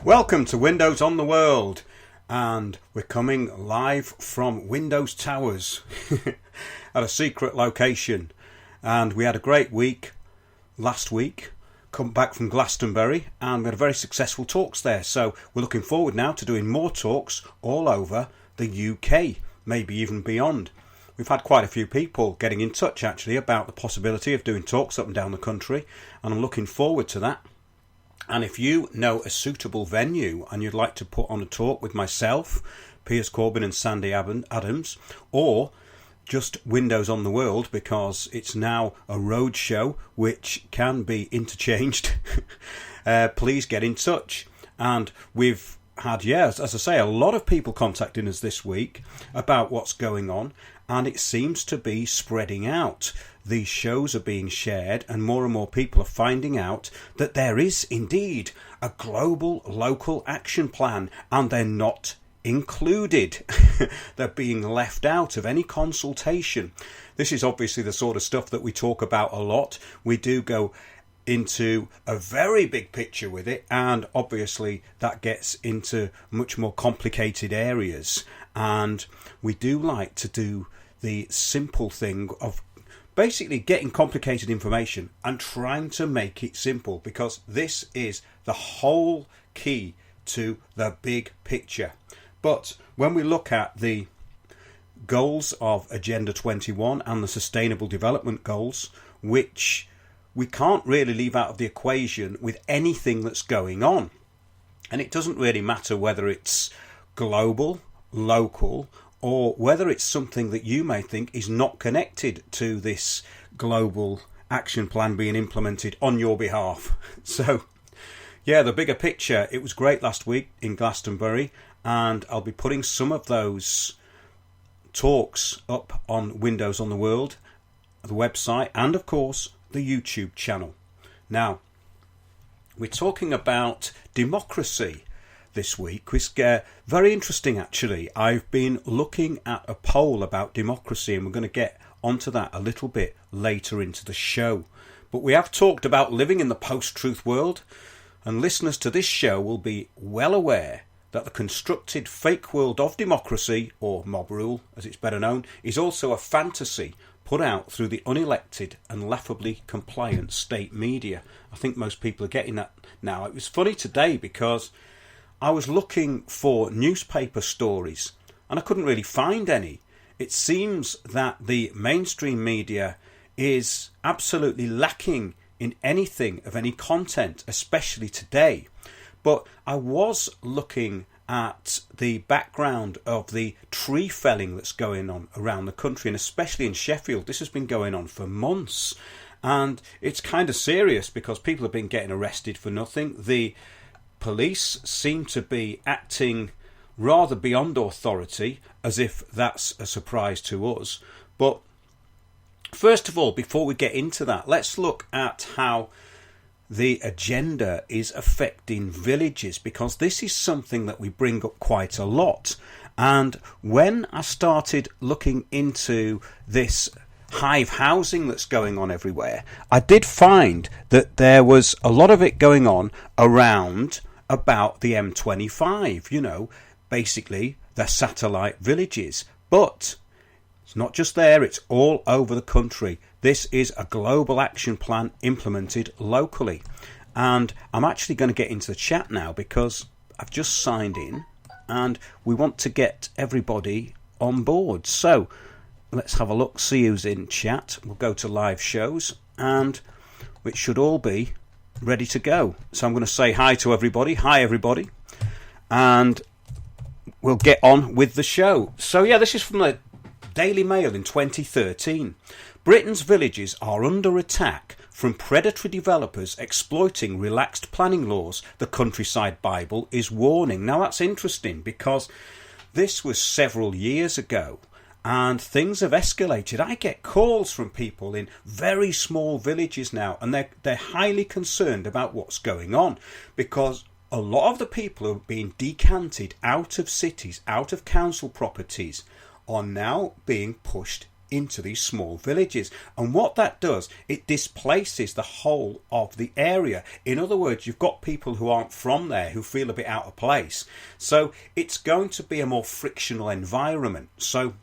Welcome to Windows on the World, and we're coming live from Windows Towers at a secret location. And we had a great week last week, come back from Glastonbury, and we had a very successful talks there. So we're looking forward now to doing more talks all over the UK, maybe even beyond. We've had quite a few people getting in touch actually about the possibility of doing talks up and down the country, and I'm looking forward to that. And if you know a suitable venue and you'd like to put on a talk with myself, Piers Corbyn and Sandy Adams, or just Windows on the World, because it's now a road show which can be interchanged, please get in touch. And we've had, as I say, a lot of people contacting us this week about what's going on, and it seems to be spreading out. These shows are being shared, and more people are finding out that there is indeed a global local action plan, and they're not included. They're being left out of any consultation. This is obviously the sort of stuff that we talk about a lot. We do go into a very big picture with it, and obviously that gets into much more complicated areas, and we do like to do the simple thing of basically getting complicated information and trying to make it simple, because this is the whole key to the big picture. But when we look at the goals of Agenda 21 and the Sustainable Development Goals, which we can't really leave out of the equation with anything that's going on, and it doesn't really matter whether it's global, local, or whether it's something that you may think is not connected to this global action plan being implemented on your behalf. So, the bigger picture, it was great last week in Glastonbury, and I'll be putting some of those talks up on Windows on the World, the website, and of course the YouTube channel. Now, we're talking about democracy this week. It's very interesting actually. I've been looking at a poll about democracy, and we're going to get onto that a little bit later into the show. But we have talked about living in the post-truth world, and listeners to this show will be well aware that the constructed fake world of democracy, or mob rule as it's better known, is also a fantasy put out through the unelected and laughably compliant state media. I think most people are getting that now. It was funny today because I was looking for newspaper stories and I couldn't really find any. It seems that the mainstream media is absolutely lacking in anything of any content, especially today. But I was looking at the background of the tree felling that's going on around the country, and especially in Sheffield. This has been going on for months, and it's kind of serious because people have been getting arrested for nothing. The police seem to be acting rather beyond authority, as if that's a surprise to us. But first of all, before we get into that, let's look at how the agenda is affecting villages, because this is something that we bring up quite a lot. And when I started looking into this hive housing that's going on everywhere, I did find that there was a lot of it going on around about the M25, basically the satellite villages. But it's not just there, it's all over the country. This is a global action plan implemented locally. And I'm actually going to get into the chat now because I've just signed in and we want to get everybody on board. So let's have a look, see who's in chat. We'll go to live shows and it should all be ready to go. So I'm going to say hi to everybody. Hi everybody. And we'll get on with the show. So this is from the Daily Mail in 2013. Britain's villages are under attack from predatory developers exploiting relaxed planning laws, the Countryside Bible is warning. Now that's interesting because this was several years ago and things have escalated. I get calls from people in very small villages now, and they're highly concerned about what's going on, because a lot of the people who are being decanted out of cities, out of council properties, are now being pushed into these small villages. And what that does, it displaces the whole of the area. In other words, you've got people who aren't from there who feel a bit out of place. So it's going to be a more frictional environment. So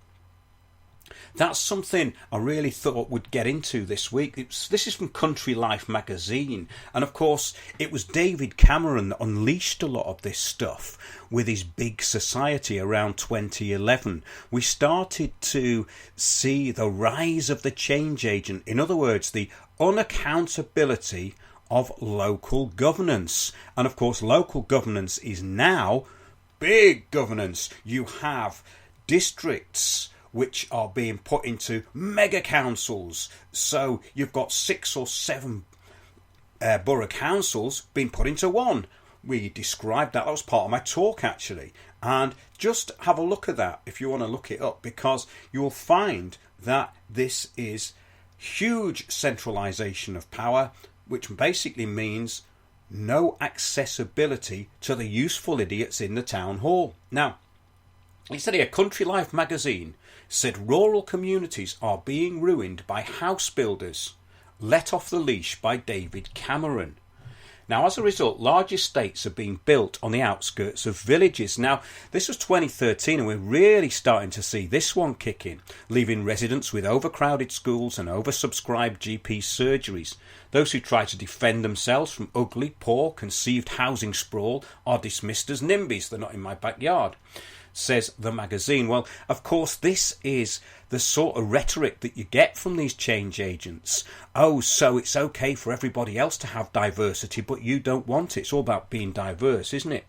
that's something I really thought we'd get into this week. This is from Country Life magazine. And of course, it was David Cameron that unleashed a lot of this stuff with his big society around 2011. We started to see the rise of the change agent. In other words, the unaccountability of local governance. And of course, local governance is now big governance. You have districts which are being put into mega councils. So you've got 6 or 7 borough councils being put into one. We described that. That was part of my talk, actually. And just have a look at that if you want to look it up, because you will find that this is huge centralisation of power, which basically means no accessibility to the useful idiots in the town hall. Now, he said here, Country Life magazine said rural communities are being ruined by house builders, let off the leash by David Cameron. Now, as a result, large estates are being built on the outskirts of villages. Now, this was 2013, and we're really starting to see this one kick in, leaving residents with overcrowded schools and oversubscribed GP surgeries. Those who try to defend themselves from ugly, poor, conceived housing sprawl are dismissed as NIMBYs. They're not in my backyard, says the magazine. Well, of course, this is the sort of rhetoric that you get from these change agents. Oh, so it's okay for everybody else to have diversity, but you don't want it. It's all about being diverse, isn't it?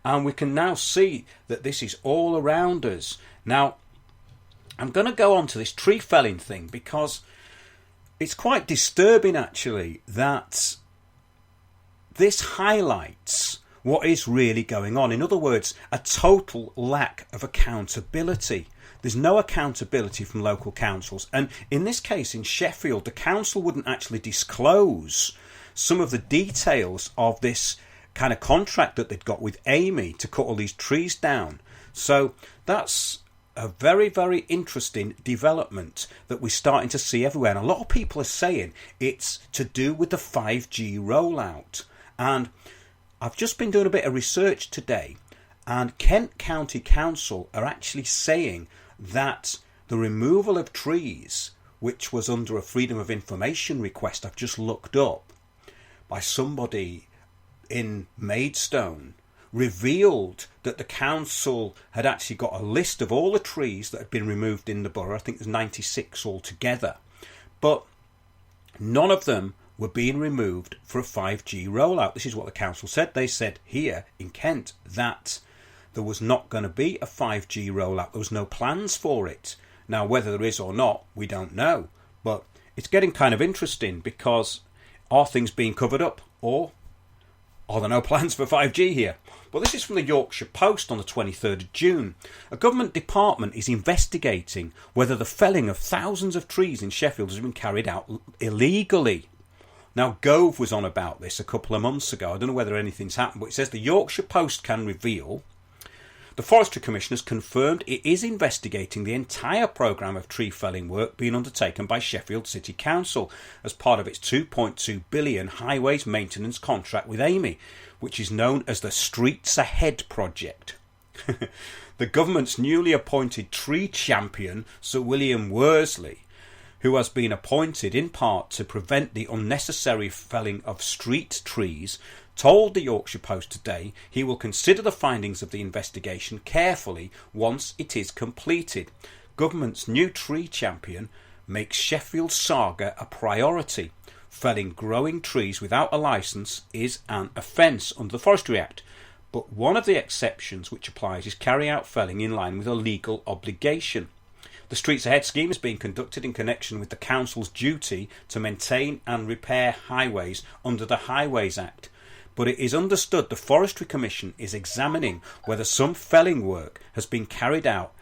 And we can now see that this is all around us. Now, I'm going to go on to this tree felling thing, because it's quite disturbing, actually, that this highlights what is really going on. In other words, a total lack of accountability. There's no accountability from local councils. And in this case, in Sheffield, the council wouldn't actually disclose some of the details of this kind of contract that they'd got with Amy to cut all these trees down. So that's a very, very interesting development that we're starting to see everywhere. And a lot of people are saying it's to do with the 5G rollout. And I've just been doing a bit of research today, and Kent County Council are actually saying that the removal of trees, which was under a Freedom of Information request I've just looked up by somebody in Maidstone, revealed that the council had actually got a list of all the trees that had been removed in the borough. I think there's 96 altogether, but none of them were being removed for a 5G rollout. This is what the council said. They said here in Kent that there was not going to be a 5G rollout. There was no plans for it. Now, whether there is or not, we don't know. But it's getting kind of interesting, because are things being covered up, or are there no plans for 5G here? Well, this is from the Yorkshire Post on the 23rd of June. A government department is investigating whether the felling of thousands of trees in Sheffield has been carried out illegally. Now, Gove was on about this a couple of months ago. I don't know whether anything's happened, but it says the Yorkshire Post can reveal the Forestry Commission has confirmed it is investigating the entire programme of tree felling work being undertaken by Sheffield City Council as part of its £2.2 billion highways maintenance contract with Amy, which is known as the Streets Ahead project. The government's newly appointed tree champion, Sir William Worsley, who has been appointed in part to prevent the unnecessary felling of street trees, told the Yorkshire Post today he will consider the findings of the investigation carefully once it is completed. Government's new tree champion makes Sheffield saga a priority. Felling growing trees without a licence is an offence under the Forestry Act, but one of the exceptions which applies is carrying out felling in line with a legal obligation. The Streets Ahead scheme is being conducted in connection with the Council's duty to maintain and repair highways under the Highways Act, but it is understood the Forestry Commission is examining whether some felling work has been carried out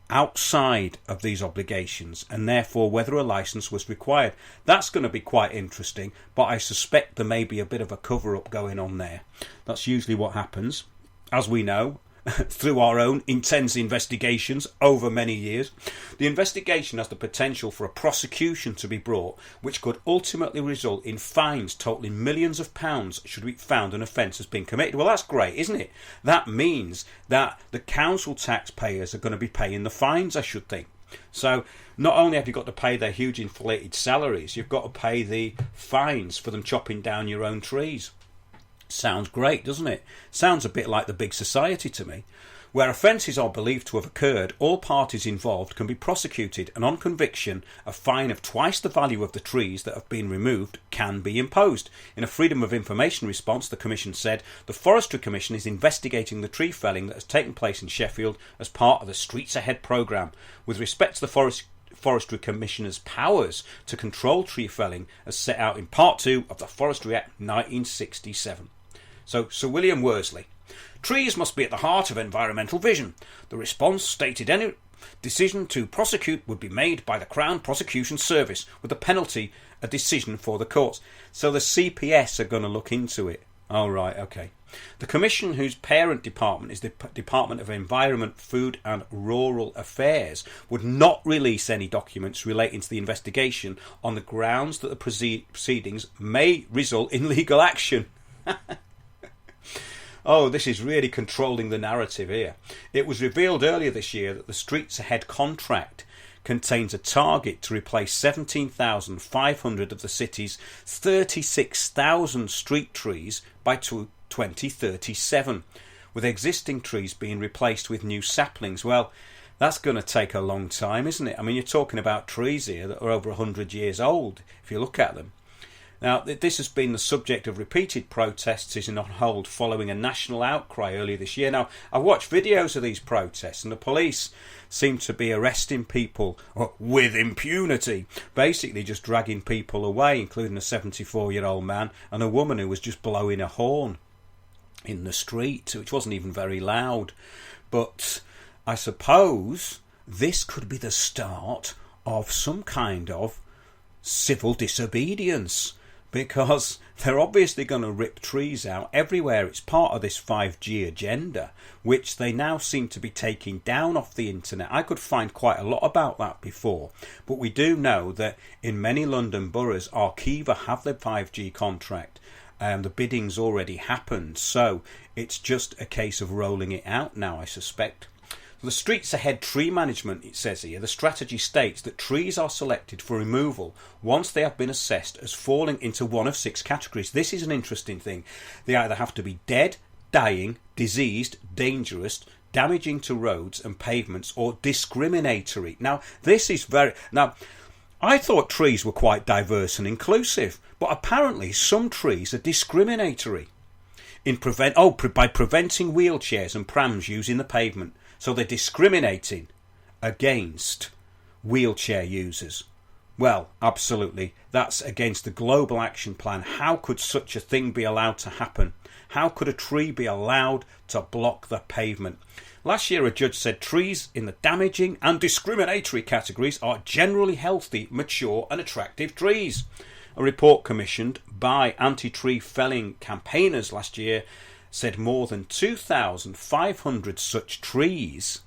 outside of these obligations, and therefore whether a licence was required. That's going to be quite interesting, but I suspect there may be a bit of a cover-up going on there. That's usually what happens. As we know, through our own intense investigations over many years. The investigation has the potential for a prosecution to be brought, which could ultimately result in fines totaling millions of pounds should we found an offence has been committed. Well, that's great, isn't it? That means that the council taxpayers are going to be paying the fines, I should think. So not only have you got to pay their huge inflated salaries, you've got to pay the fines for them chopping down your own trees. Sounds great, doesn't it? Sounds a bit like the big society to me. Where offences are believed to have occurred, all parties involved can be prosecuted, and on conviction, a fine of twice the value of the trees that have been removed can be imposed. In a Freedom of Information response, the Commission said, the Forestry Commission is investigating the tree felling that has taken place in Sheffield as part of the Streets Ahead programme. With respect to the Forestry Commissioner's powers to control tree felling as set out in Part 2 of the Forestry Act 1967. So, Sir William Worsley. Trees must be at the heart of environmental vision. The response stated any decision to prosecute would be made by the Crown Prosecution Service, with the penalty a decision for the courts. So the CPS are going to look into it. Oh, right, okay. The Commission, whose parent department is the Department of Environment, Food and Rural Affairs, would not release any documents relating to the investigation on the grounds that the proceedings may result in legal action. Oh, this is really controlling the narrative here. It was revealed earlier this year that the Streets Ahead contract contains a target to replace 17,500 of the city's 36,000 street trees by 2037, with existing trees being replaced with new saplings. Well, that's going to take a long time, isn't it? I mean, you're talking about trees here that are over 100 years old, if you look at them. Now, this has been the subject of repeated protests, is on hold following a national outcry earlier this year. Now, I watched videos of these protests, and the police seem to be arresting people with impunity, basically just dragging people away, including a 74-year-old man and a woman who was just blowing a horn in the street, which wasn't even very loud. But I suppose this could be the start of some kind of civil disobedience, because they're obviously going to rip trees out everywhere. It's part of this 5G agenda, which they now seem to be taking down off the internet. I could find quite a lot about that before, but we do know that in many London boroughs, Arqiva have their 5G contract. The bidding's already happened, so it's just a case of rolling it out now, I suspect. The Streets Ahead tree management, it says here, the strategy states that trees are selected for removal once they have been assessed as falling into one of 6 categories. This is an interesting thing. They either have to be dead, dying, diseased, dangerous, damaging to roads and pavements, or discriminatory. Now, this is very... Now, I thought trees were quite diverse and inclusive, but apparently some trees are discriminatory by preventing wheelchairs and prams using the pavement. So they're discriminating against wheelchair users. Well, absolutely. That's against the Global Action Plan. How could such a thing be allowed to happen? How could a tree be allowed to block the pavement? Last year, a judge said trees in the damaging and discriminatory categories are generally healthy, mature and attractive trees. A report commissioned by anti-tree felling campaigners last year said more than 2,500 such trees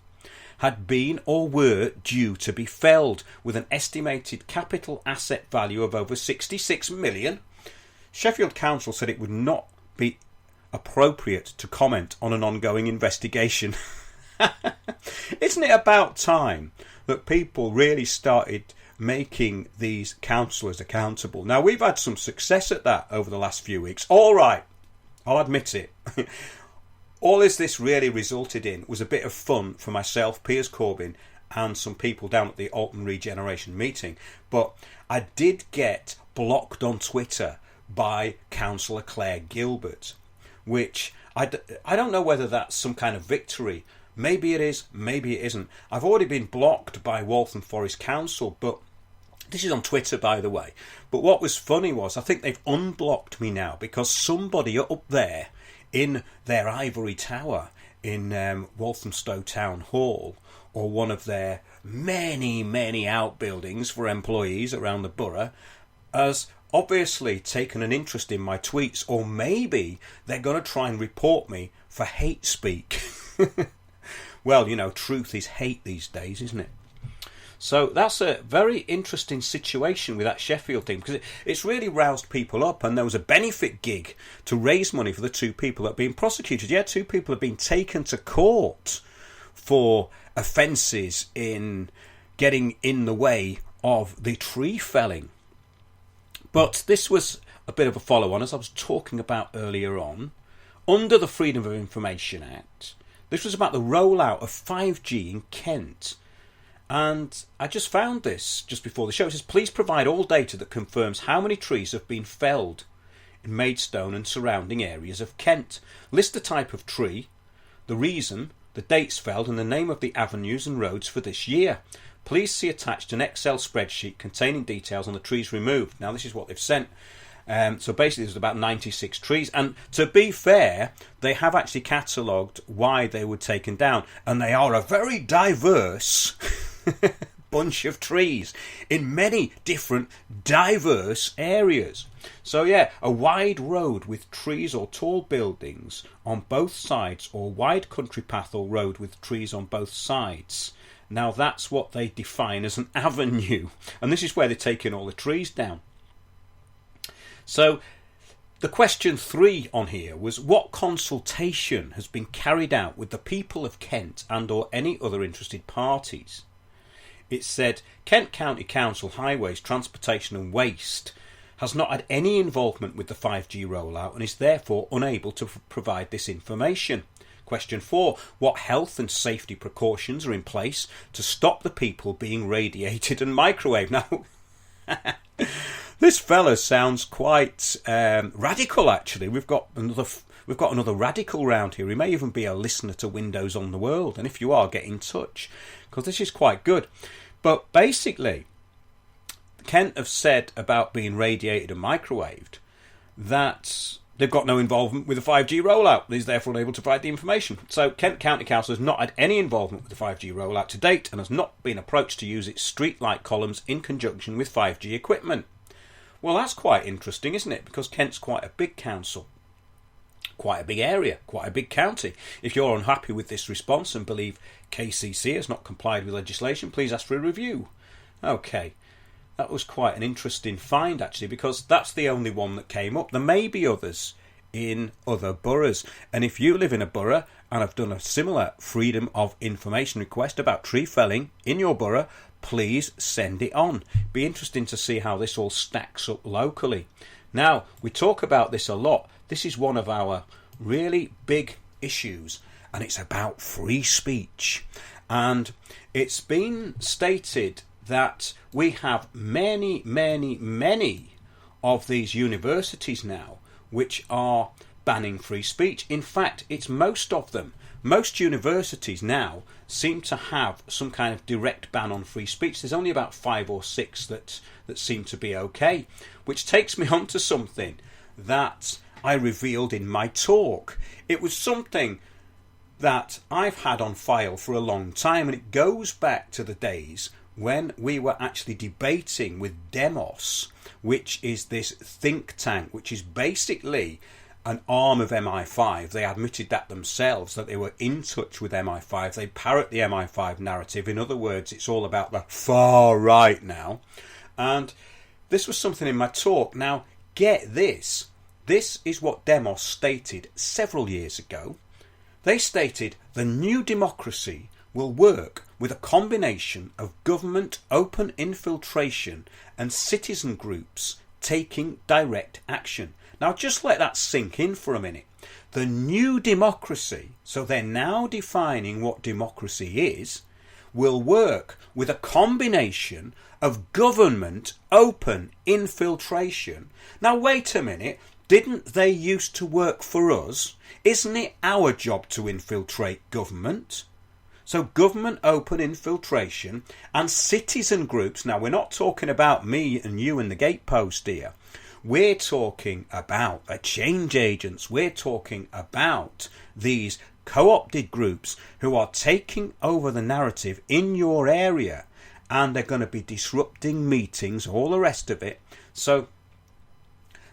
had been or were due to be felled, with an estimated capital asset value of over 66 million. Sheffield Council said it would not be appropriate to comment on an ongoing investigation. Isn't it about time that people really started making these councillors accountable? Now, we've had some success at that over the last few weeks. All right, I'll admit it. All this really resulted in was a bit of fun for myself, Piers Corbyn, and some people down at the Alton Regeneration meeting. But I did get blocked on Twitter by Councillor Claire Gilbert, which I don't know whether that's some kind of victory. Maybe it is, maybe it isn't. I've already been blocked by Waltham Forest Council, but this is on Twitter, by the way. But what was funny was I think they've unblocked me now because somebody up there in their ivory tower in Walthamstow Town Hall, or one of their many, many outbuildings for employees around the borough, has obviously taken an interest in my tweets, or maybe they're going to try and report me for hate speak. Well, truth is hate these days, isn't it? So that's a very interesting situation with that Sheffield thing, because it's really roused people up, and there was a benefit gig to raise money for the two people that are being prosecuted. Yeah, two people have been taken to court for offences in getting in the way of the tree felling. But this was a bit of a follow-on, as I was talking about earlier on. Under the Freedom of Information Act, this was about the rollout of 5G in Kent. And I just found this just before the show. It says, please provide all data that confirms how many trees have been felled in Maidstone and surrounding areas of Kent. List the type of tree, the reason, the dates felled, and the name of the avenues and roads for this year. Please see attached an Excel spreadsheet containing details on the trees removed. Now, this is what they've sent. So basically there's about 96 trees, and to be fair, they have actually catalogued why they were taken down, and they are a very diverse bunch of trees in many different diverse areas. So yeah, a wide road with trees or tall buildings on both sides, or wide country path or road with trees on both sides. Now that's what they define as an avenue, and this is where they're taking all the trees down. So the question 3 on here was, what consultation has been carried out with the people of Kent and or any other interested parties? It said, Kent County Council Highways, Transportation and Waste has not had any involvement with the 5G rollout and is therefore unable to provide this information. Question 4, what health and safety precautions are in place to stop the people being radiated and microwaved? Now, this fella sounds quite radical, actually. We've got another radical round here. He may even be a listener to Windows on the World. And if you are, get in touch, because this is quite good. But basically, Kent have said about being radiated and microwaved that they've got no involvement with the 5G rollout. He's therefore unable to provide the information. So Kent County Council has not had any involvement with the 5G rollout to date and has not been approached to use its street light columns in conjunction with 5G equipment. Well, that's quite interesting, isn't it? Because Kent's quite a big council, quite a big area, quite a big county. If you're unhappy with this response and believe KCC has not complied with legislation, please ask for a review. Okay, that was quite an interesting find, actually, because that's the only one that came up. There may be others in other boroughs, and if you live in a borough and have done a similar Freedom of Information request about tree felling in your borough, please send it on. Be interesting to see how this all stacks up locally. Now, we talk about this a lot. This is one of our really big issues, and it's about free speech. And it's been stated that we have many of these universities now which are banning free speech. In fact, it's most of them. Most universities now seem to have some kind of direct ban on free speech. There's only about 5 or 6 that seem to be okay, which takes me on to something that I revealed in my talk. It was something that I've had on file for a long time, and it goes back to the days when we were actually debating with Demos, which is this think tank, which is basically an arm of MI5. They admitted that themselves, that they were in touch with MI5. They parrot the MI5 narrative. In other words, it's all about the far right now. And this was something in my talk. Now, get this. This is what Demos stated several years ago. They stated the new democracy will work with a combination of government open infiltration and citizen groups taking direct action. Now just let that sink in for a minute. The new democracy, so they're now defining what democracy is, will work with a combination of government open infiltration. Now wait a minute, didn't they used to work for us? Isn't it our job to infiltrate government? So government open infiltration and citizen groups. Now we're not talking about me and you and the gatepost here. We're talking about change agents. We're talking about these co-opted groups who are taking over the narrative in your area, and they're going to be disrupting meetings, all the rest of it. So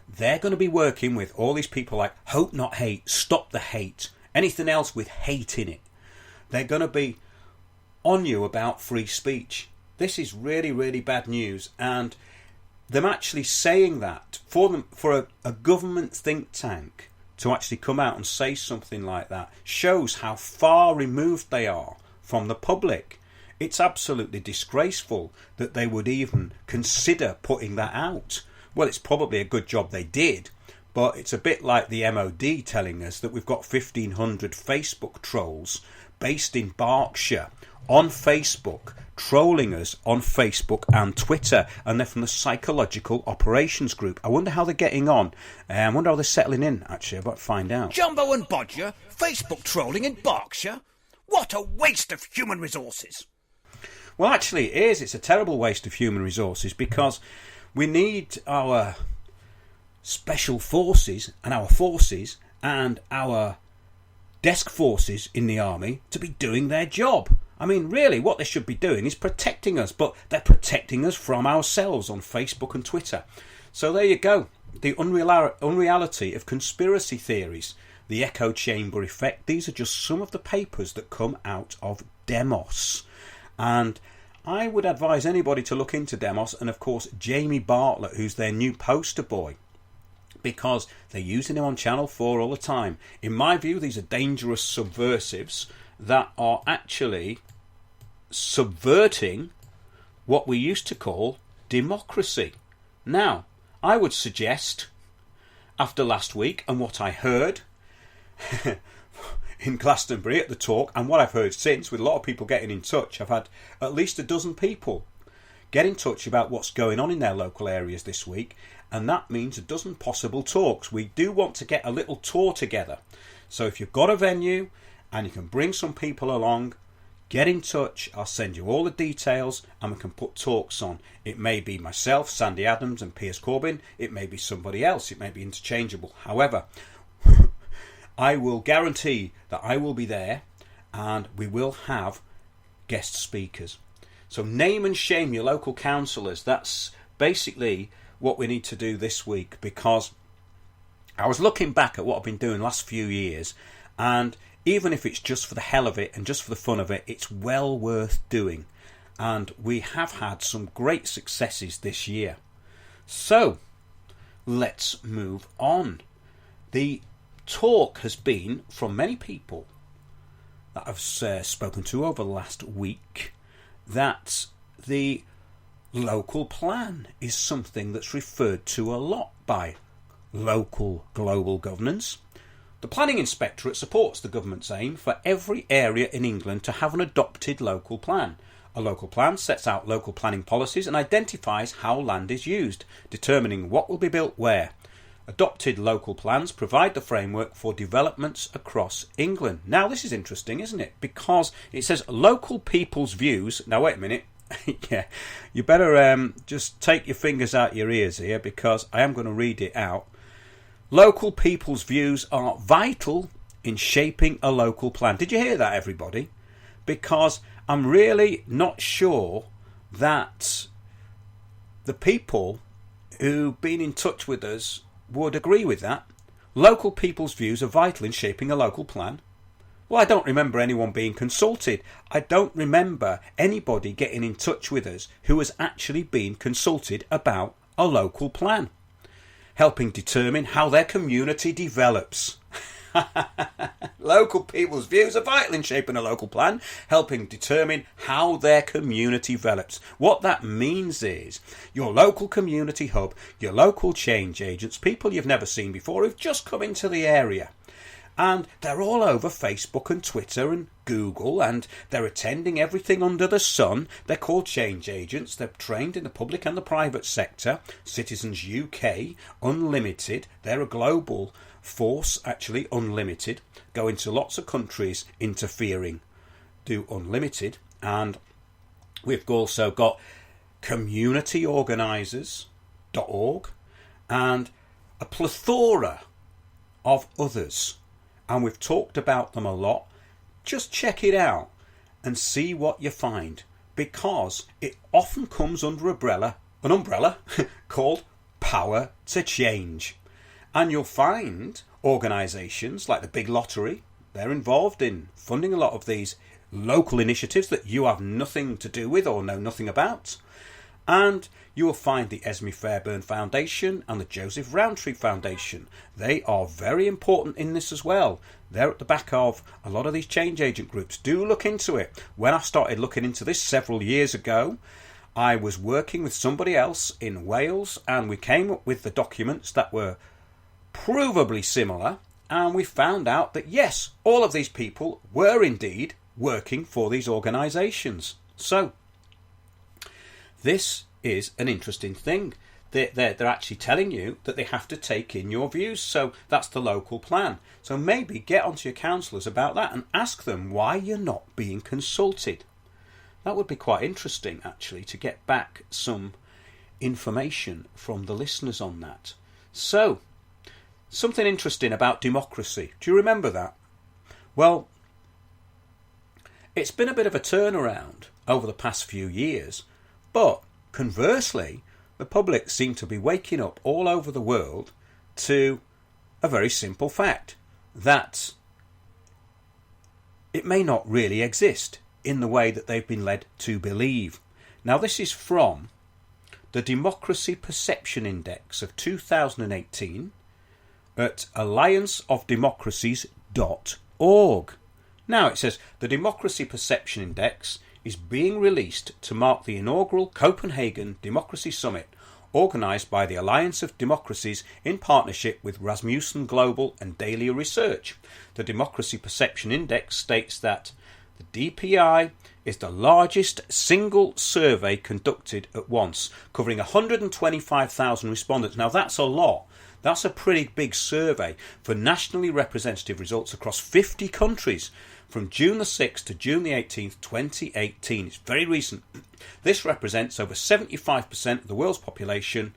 they're going to be working with all these people like Hope Not Hate, Stop the Hate, anything else with hate in it. They're going to be on you about free speech. This is really, really bad news, and them actually saying that for a government think tank to actually come out and say something like that shows how far removed they are from the public. It's absolutely disgraceful that they would even consider putting that out. Well, it's probably a good job they did, but it's a bit like the MOD telling us that we've got 1,500 Facebook trolls based in Berkshire on Facebook, trolling us on Facebook and Twitter, and they're from the Psychological Operations Group. I wonder how they're getting on. I wonder how they're settling in, actually. I'd like to find out. Jumbo and Bodger, Facebook trolling in Berkshire? What a waste of human resources. Well, actually, it is. It's a terrible waste of human resources, because we need our special forces and our desk forces in the army to be doing their job. I mean, really, what they should be doing is protecting us, but they're protecting us from ourselves on Facebook and Twitter. So there you go. The unreality of conspiracy theories, the echo chamber effect. These are just some of the papers that come out of Demos. And I would advise anybody to look into Demos, and of course Jamie Bartlett, who's their new poster boy, because they're using him on Channel 4 all the time. In my view, these are dangerous subversives that are actually subverting what we used to call democracy. Now, I would suggest, after last week and what I heard in Glastonbury at the talk, and what I've heard since with a lot of people getting in touch, I've had at least a dozen people get in touch about what's going on in their local areas this week, and that means a dozen possible talks. We do want to get a little tour together. So if you've got a venue and you can bring some people along, get in touch. I'll send you all the details and we can put talks on. It may be myself, Sandy Adams and Piers Corbyn. It may be somebody else. It may be interchangeable. However, I will guarantee that I will be there and we will have guest speakers. So name and shame your local councillors. That's basically what we need to do this week, because I was looking back at what I've been doing the last few years, and even if it's just for the hell of it and just for the fun of it, it's well worth doing. And we have had some great successes this year. So let's move on. The talk has been from many people that I've spoken to over the last week that the local plan is something that's referred to a lot by local global governance. The Planning Inspectorate supports the government's aim for every area in England to have an adopted local plan. A local plan sets out local planning policies and identifies how land is used, determining what will be built where. Adopted local plans provide the framework for developments across England. Now, this is interesting, isn't it? Because it says local people's views. Now, wait a minute. Yeah, you better just take your fingers out your ears here, because I am going to read it out. Local people's views are vital in shaping a local plan. Did you hear that, everybody? Because I'm really not sure that the people who've been in touch with us would agree with that. Local people's views are vital in shaping a local plan. Well, I don't remember anyone being consulted. I don't remember anybody getting in touch with us who has actually been consulted about a local plan, helping determine how their community develops. Local people's views are vital in shaping a local plan, helping determine how their community develops. What that means is your local community hub, your local change agents, people you've never seen before who've just come into the area. And they're all over Facebook and Twitter and Google, and they're attending everything under the sun. They're called change agents. They're trained in the public and the private sector. Citizens UK, Unlimited. They're a global force, actually, Unlimited. Go into lots of countries interfering. Do Unlimited. And we've also got communityorganisers.org and a plethora of others. And we've talked about them a lot. Just check it out and see what you find, because it often comes under an umbrella called Power to Change. And you'll find organisations like the Big Lottery, they're involved in funding a lot of these local initiatives that you have nothing to do with or know nothing about. And you will find the Esme Fairbairn Foundation and the Joseph Rowntree Foundation. They are very important in this as well. They're at the back of a lot of these change agent groups. Do look into it. When I started looking into this several years ago, I was working with somebody else in Wales, and we came up with the documents that were provably similar, and we found out that yes, all of these people were indeed working for these organisations. So this is an interesting thing. They're actually telling you that they have to take in your views. So that's the local plan. So maybe get onto your councillors about that and ask them why you're not being consulted. That would be quite interesting, actually, to get back some information from the listeners on that. So, something interesting about democracy. Do you remember that? Well, it's been a bit of a turnaround over the past few years, but conversely, the public seem to be waking up all over the world to a very simple fact, that it may not really exist in the way that they've been led to believe. Now, this is from the Democracy Perception Index of 2018 at allianceofdemocracies.org. Now, it says the Democracy Perception Index is being released to mark the inaugural Copenhagen Democracy Summit, organised by the Alliance of Democracies in partnership with Rasmussen Global and Dahlia Research. The Democracy Perception Index states that the DPI is the largest single survey conducted at once, covering 125,000 respondents. Now, that's a lot. That's a pretty big survey for nationally representative results across 50 countries from June the 6th to June the 18th, 2018. It's very recent. This represents over 75% of the world's population.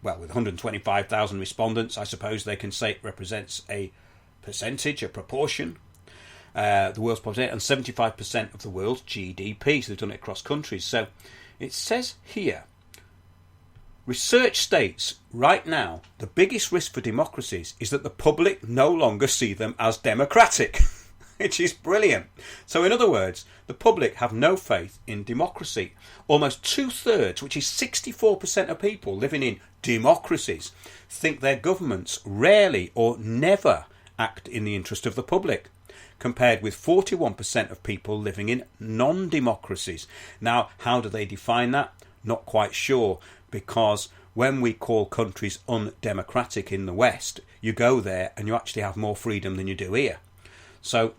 Well, with 125,000 respondents, I suppose they can say it represents a percentage, a proportion. The world's population, and 75% of the world's GDP. So they've done it across countries. So it says here, research states right now the biggest risk for democracies is that the public no longer see them as democratic, which is brilliant. So in other words, the public have no faith in democracy. Almost 2/3, which is 64% of people living in democracies, think their governments rarely or never act in the interest of the public, compared with 41% of people living in non-democracies. Now, how do they define that? Not quite sure, because when we call countries undemocratic in the West, you go there and you actually have more freedom than you do here. So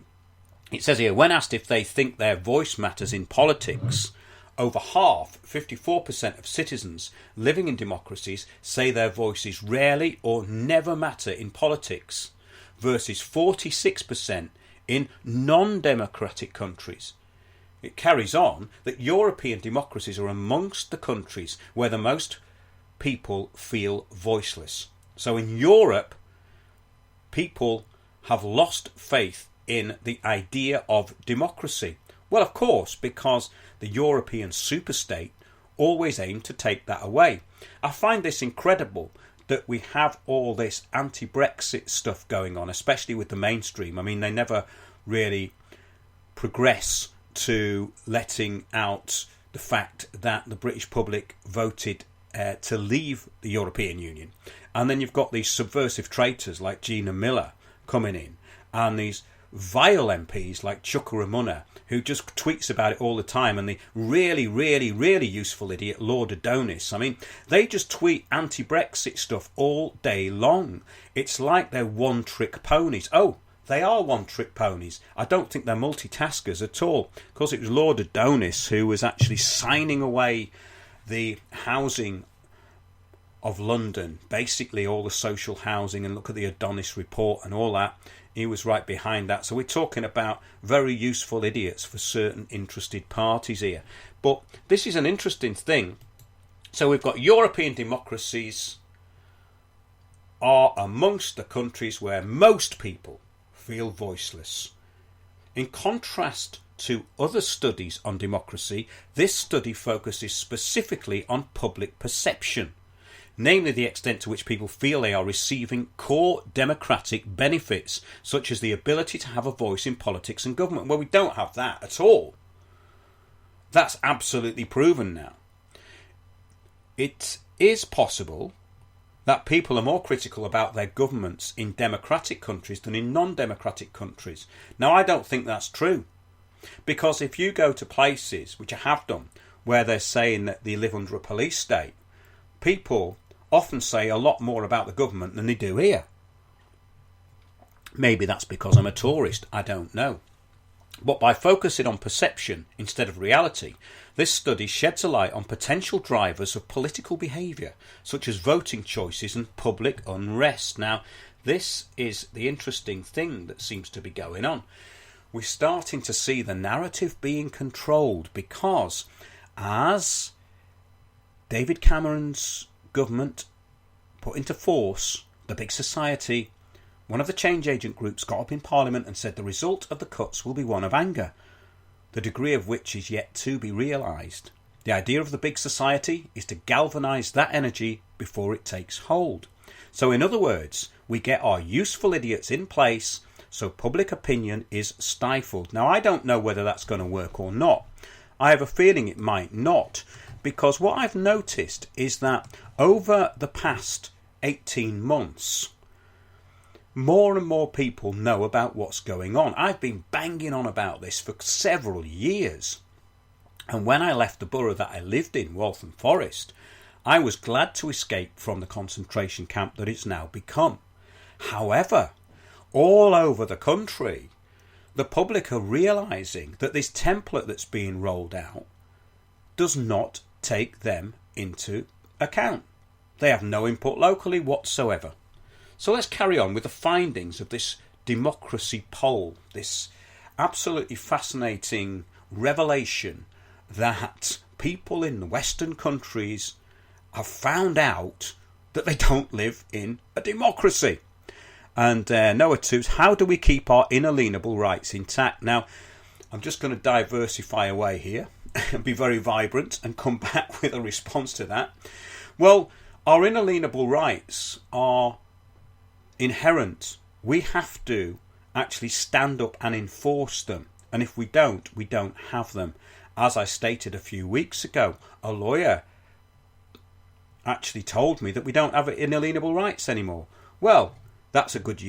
it says here, when asked if they think their voice matters in politics, over half, 54% of citizens living in democracies say their voices rarely or never matter in politics, versus 46% in non-democratic countries. It carries on that European democracies are amongst the countries where the most people feel voiceless. So in Europe, people have lost faith in the idea of democracy. Well, of course, because the European superstate always aimed to take that away. I find this incredible that we have all this anti-Brexit stuff going on, especially with the mainstream. I mean, they never really progress to letting out the fact that the British public voted to leave the European Union. And then you've got these subversive traitors like Gina Miller coming in, and these vile MPs like Chuka Umunna, who just tweets about it all the time, and the really, really, really useful idiot Lord Adonis. I mean, they just tweet anti-Brexit stuff all day long. It's like they're one-trick ponies. Oh, they are one-trick ponies. I don't think they're multitaskers at all. Of course, it was Lord Adonis who was actually signing away the housing of London, basically all the social housing, and look at the Adonis report and all that. He was right behind that. So we're talking about very useful idiots for certain interested parties here. But this is an interesting thing. So we've got European democracies are amongst the countries where most people feel voiceless. In contrast to other studies on democracy, this study focuses specifically on public perception. namely the extent to which people feel they are receiving core democratic benefits, such as the ability to have a voice in politics and government. Well, we don't have that at all. That's absolutely proven now. It is possible that people are more critical about their governments in democratic countries than in non-democratic countries. Now, I don't think that's true. Because if you go to places, which I have done, where they're saying that they live under a police state, people often say a lot more about the government than they do here. Maybe that's because I'm a tourist, I don't know. But by focusing on perception instead of reality, this study sheds a light on potential drivers of political behaviour, such as voting choices and public unrest. Now, this is the interesting thing that seems to be going on. We're starting to see the narrative being controlled because as David Cameron's government put into force the Big Society, one of the change agent groups got up in Parliament and said the result of the cuts will be one of anger, the degree of which is yet to be realised. The idea of the Big Society is to galvanise that energy before it takes hold. So in other words, we get our useful idiots in place so public opinion is stifled. Now, I don't know whether that's going to work or not. I have a feeling it might not, because what I've noticed is that over the past 18 months, more and more people know about what's going on. I've been banging on about this for several years. And when I left the borough that I lived in, Waltham Forest, I was glad to escape from the concentration camp that it's now become. However, all over the country, the public are realising that this template that's being rolled out does not take them into account. They have no input locally whatsoever. So let's carry on with the findings of this democracy poll, this absolutely fascinating revelation that people in the Western countries have found out that they don't live in a democracy. And Noah Toots, how do we keep our inalienable rights intact? Now, I'm just going to diversify away here and be very vibrant and come back with a response to that. Well, our inalienable rights are inherent. We have to actually stand up and enforce them. And if we don't have them. As I stated a few weeks ago, a lawyer actually told me that we don't have inalienable rights anymore. Well, that's a good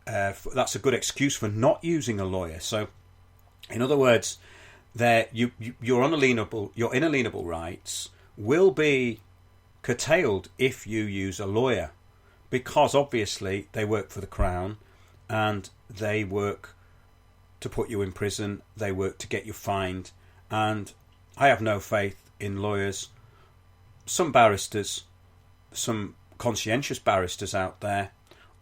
that's a good excuse for not using a lawyer. So, in other words, your inalienable rights will be curtailed if you use a lawyer, because obviously they work for the Crown and they work to put you in prison, they work to get you fined, and I have no faith in lawyers. Some barristers, some conscientious barristers out there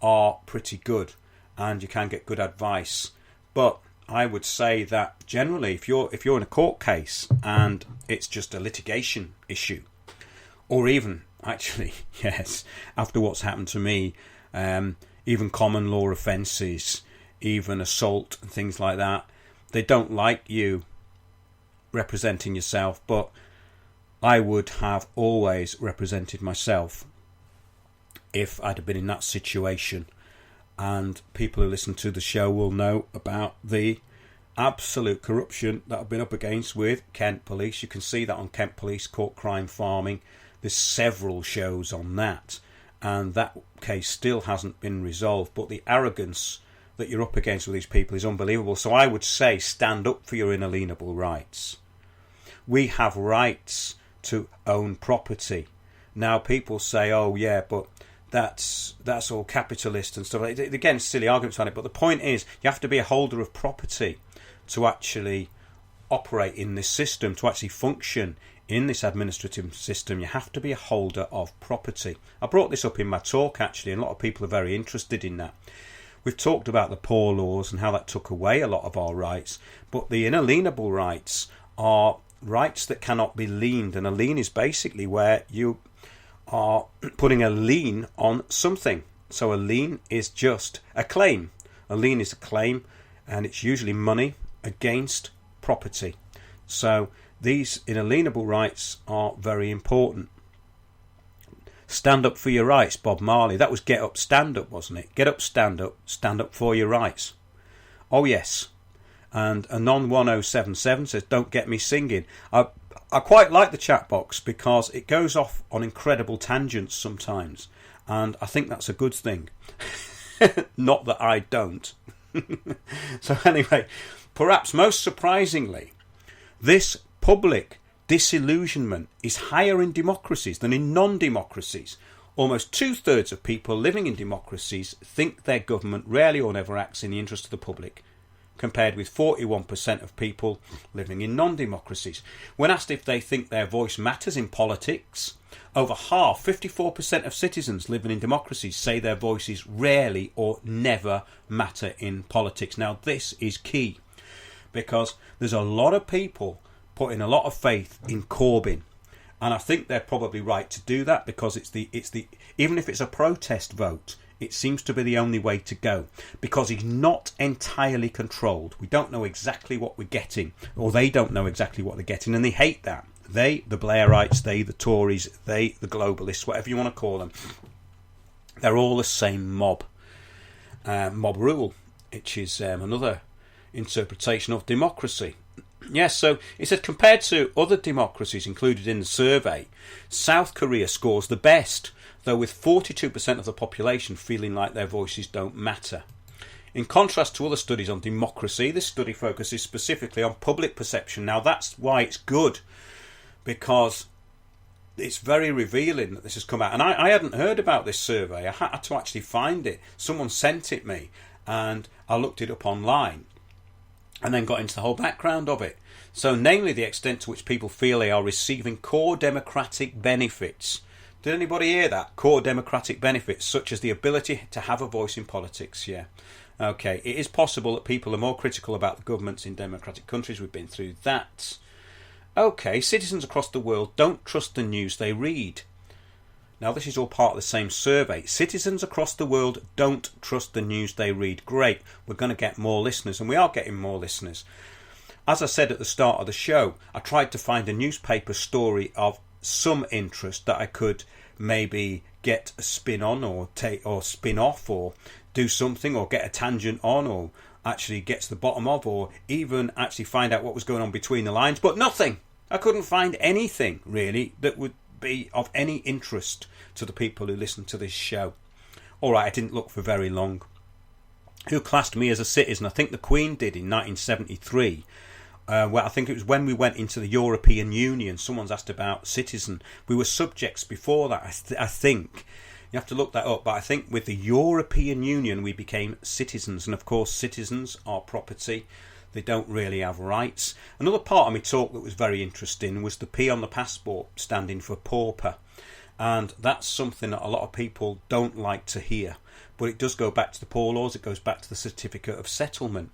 are pretty good and you can get good advice, but I would say that generally if you're in a court case and it's just a litigation issue, or even actually yes, after what's happened to me, even common law offences, even assault and things like that, they don't like you representing yourself. But I would have always represented myself if I'd have been in that situation. And people who listen to the show will know about the absolute corruption that I've been up against with Kent Police. You can see that on Kent Police Court Crime Farming. There's several shows on that, and that case still hasn't been resolved. But the arrogance that you're up against with these people is unbelievable. So I would say stand up for your inalienable rights. We have rights to own property. Now people say, oh yeah, but that's all capitalist and stuff. Again, silly arguments on it, but the point is you have to be a holder of property to actually operate in this system, to actually function in this administrative system. You have to be a holder of property. I brought this up in my talk actually, and a lot of people are very interested in that. We've talked about the poor laws and how that took away a lot of our rights, but the inalienable rights are rights that cannot be liened, and a lien is basically where you are putting a lien on something. So a lien is just a claim. A lien is a claim, and it's usually money against property. So these inalienable rights are very important. Stand up for your rights, Bob Marley. That was Get Up, Stand Up, wasn't it? Get up, stand up for your rights. Oh, yes. And Anon1077 says, don't get me singing. I quite like the chat box because it goes off on incredible tangents sometimes. And I think that's a good thing. Not that I don't. So anyway, perhaps most surprisingly, this public disillusionment is higher in democracies than in non-democracies. Almost 2/3 of people living in democracies think their government rarely or never acts in the interest of the public, compared with 41% of people living in non-democracies. When asked if they think their voice matters in politics, over half, 54% of citizens living in democracies say their voices rarely or never matter in politics. Now this is key, because there's a lot of people putting a lot of faith in Corbyn, and I think they're probably right to do that, because it's the even if it's a protest vote, it seems to be the only way to go, because he's not entirely controlled. We don't know exactly what we're getting, or they don't know exactly what they're getting, and they hate that. They, the Blairites, they, the Tories, they, the globalists, whatever you want to call them, they're all the same mob. Mob rule, which is another interpretation of democracy. Yes, so it said compared to other democracies included in the survey, South Korea scores the best, though with 42% of the population feeling like their voices don't matter. In contrast to other studies on democracy, this study focuses specifically on public perception. Now that's why it's good, because it's very revealing that this has come out. And I hadn't heard about this survey. I had to actually find it. Someone sent it me, and I looked it up online, and then got into the whole background of it. So namely the extent to which people feel they are receiving core democratic benefits. Did anybody hear that? Core democratic benefits, such as the ability to have a voice in politics. Yeah. Okay, it is possible that people are more critical about the governments in democratic countries. We've been through that. Okay, citizens across the world don't trust the news they read. Now this is all part of the same survey. Citizens across the world don't trust the news they read. Great, we're going to get more listeners, and we are getting more listeners. As I said at the start of the show, I tried to find a newspaper story of some interest that I could maybe get a spin on, or spin off, or do something, or get a tangent on, or actually get to the bottom of, or even actually find out what was going on between the lines. But nothing. I couldn't find anything really that would be of any interest to the people who listen to this show. Alright, I didn't look for very long. Who classed me as a citizen? I think the Queen did in 1973. Well, I think it was when we went into the European Union. Someone's asked about citizen. We were subjects before that, I think. You have to look that up, but I think with the European Union we became citizens, and of course citizens are property. They don't really have rights. Another part of my talk that was very interesting was the P on the passport standing for pauper, and that's something that a lot of people don't like to hear, but it does go back to the poor laws. It goes back to the certificate of settlement.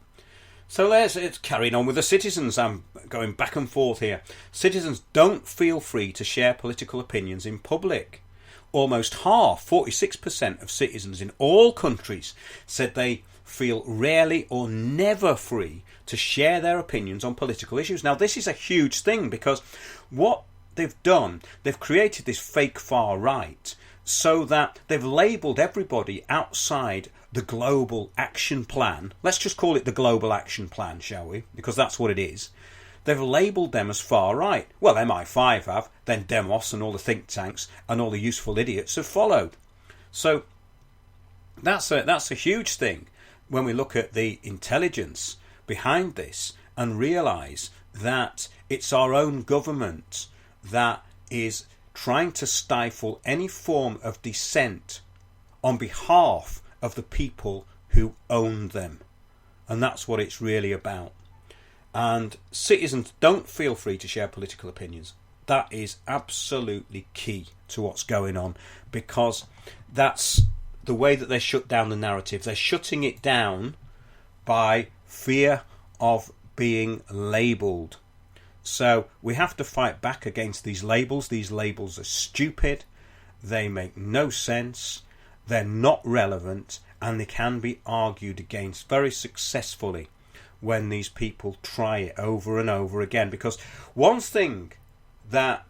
So it's carrying on with the citizens. I'm going back and forth here. Citizens don't feel free to share political opinions in public. Almost half, 46% of citizens in all countries said they feel rarely or never free to share their opinions on political issues. Now this is a huge thing, because what they've done, they've created this fake far right, so that they've labelled everybody outside the global action plan. Let's just call it the global action plan, shall we? Because that's what it is. They've labelled them as far right. Well, MI5 have, then Demos and all the think tanks and all the useful idiots have followed. So that's a huge thing when we look at the intelligence behind this and realise that it's our own government that is trying to stifle any form of dissent on behalf of the people who own them. And that's what it's really about. And citizens don't feel free to share political opinions. That is absolutely key to what's going on, because that's the way that they shut down the narrative. They're shutting it down by fear of being labelled. So we have to fight back against these labels. These labels are stupid. They make no sense. They're not relevant, and they can be argued against very successfully when these people try it over and over again. Because one thing that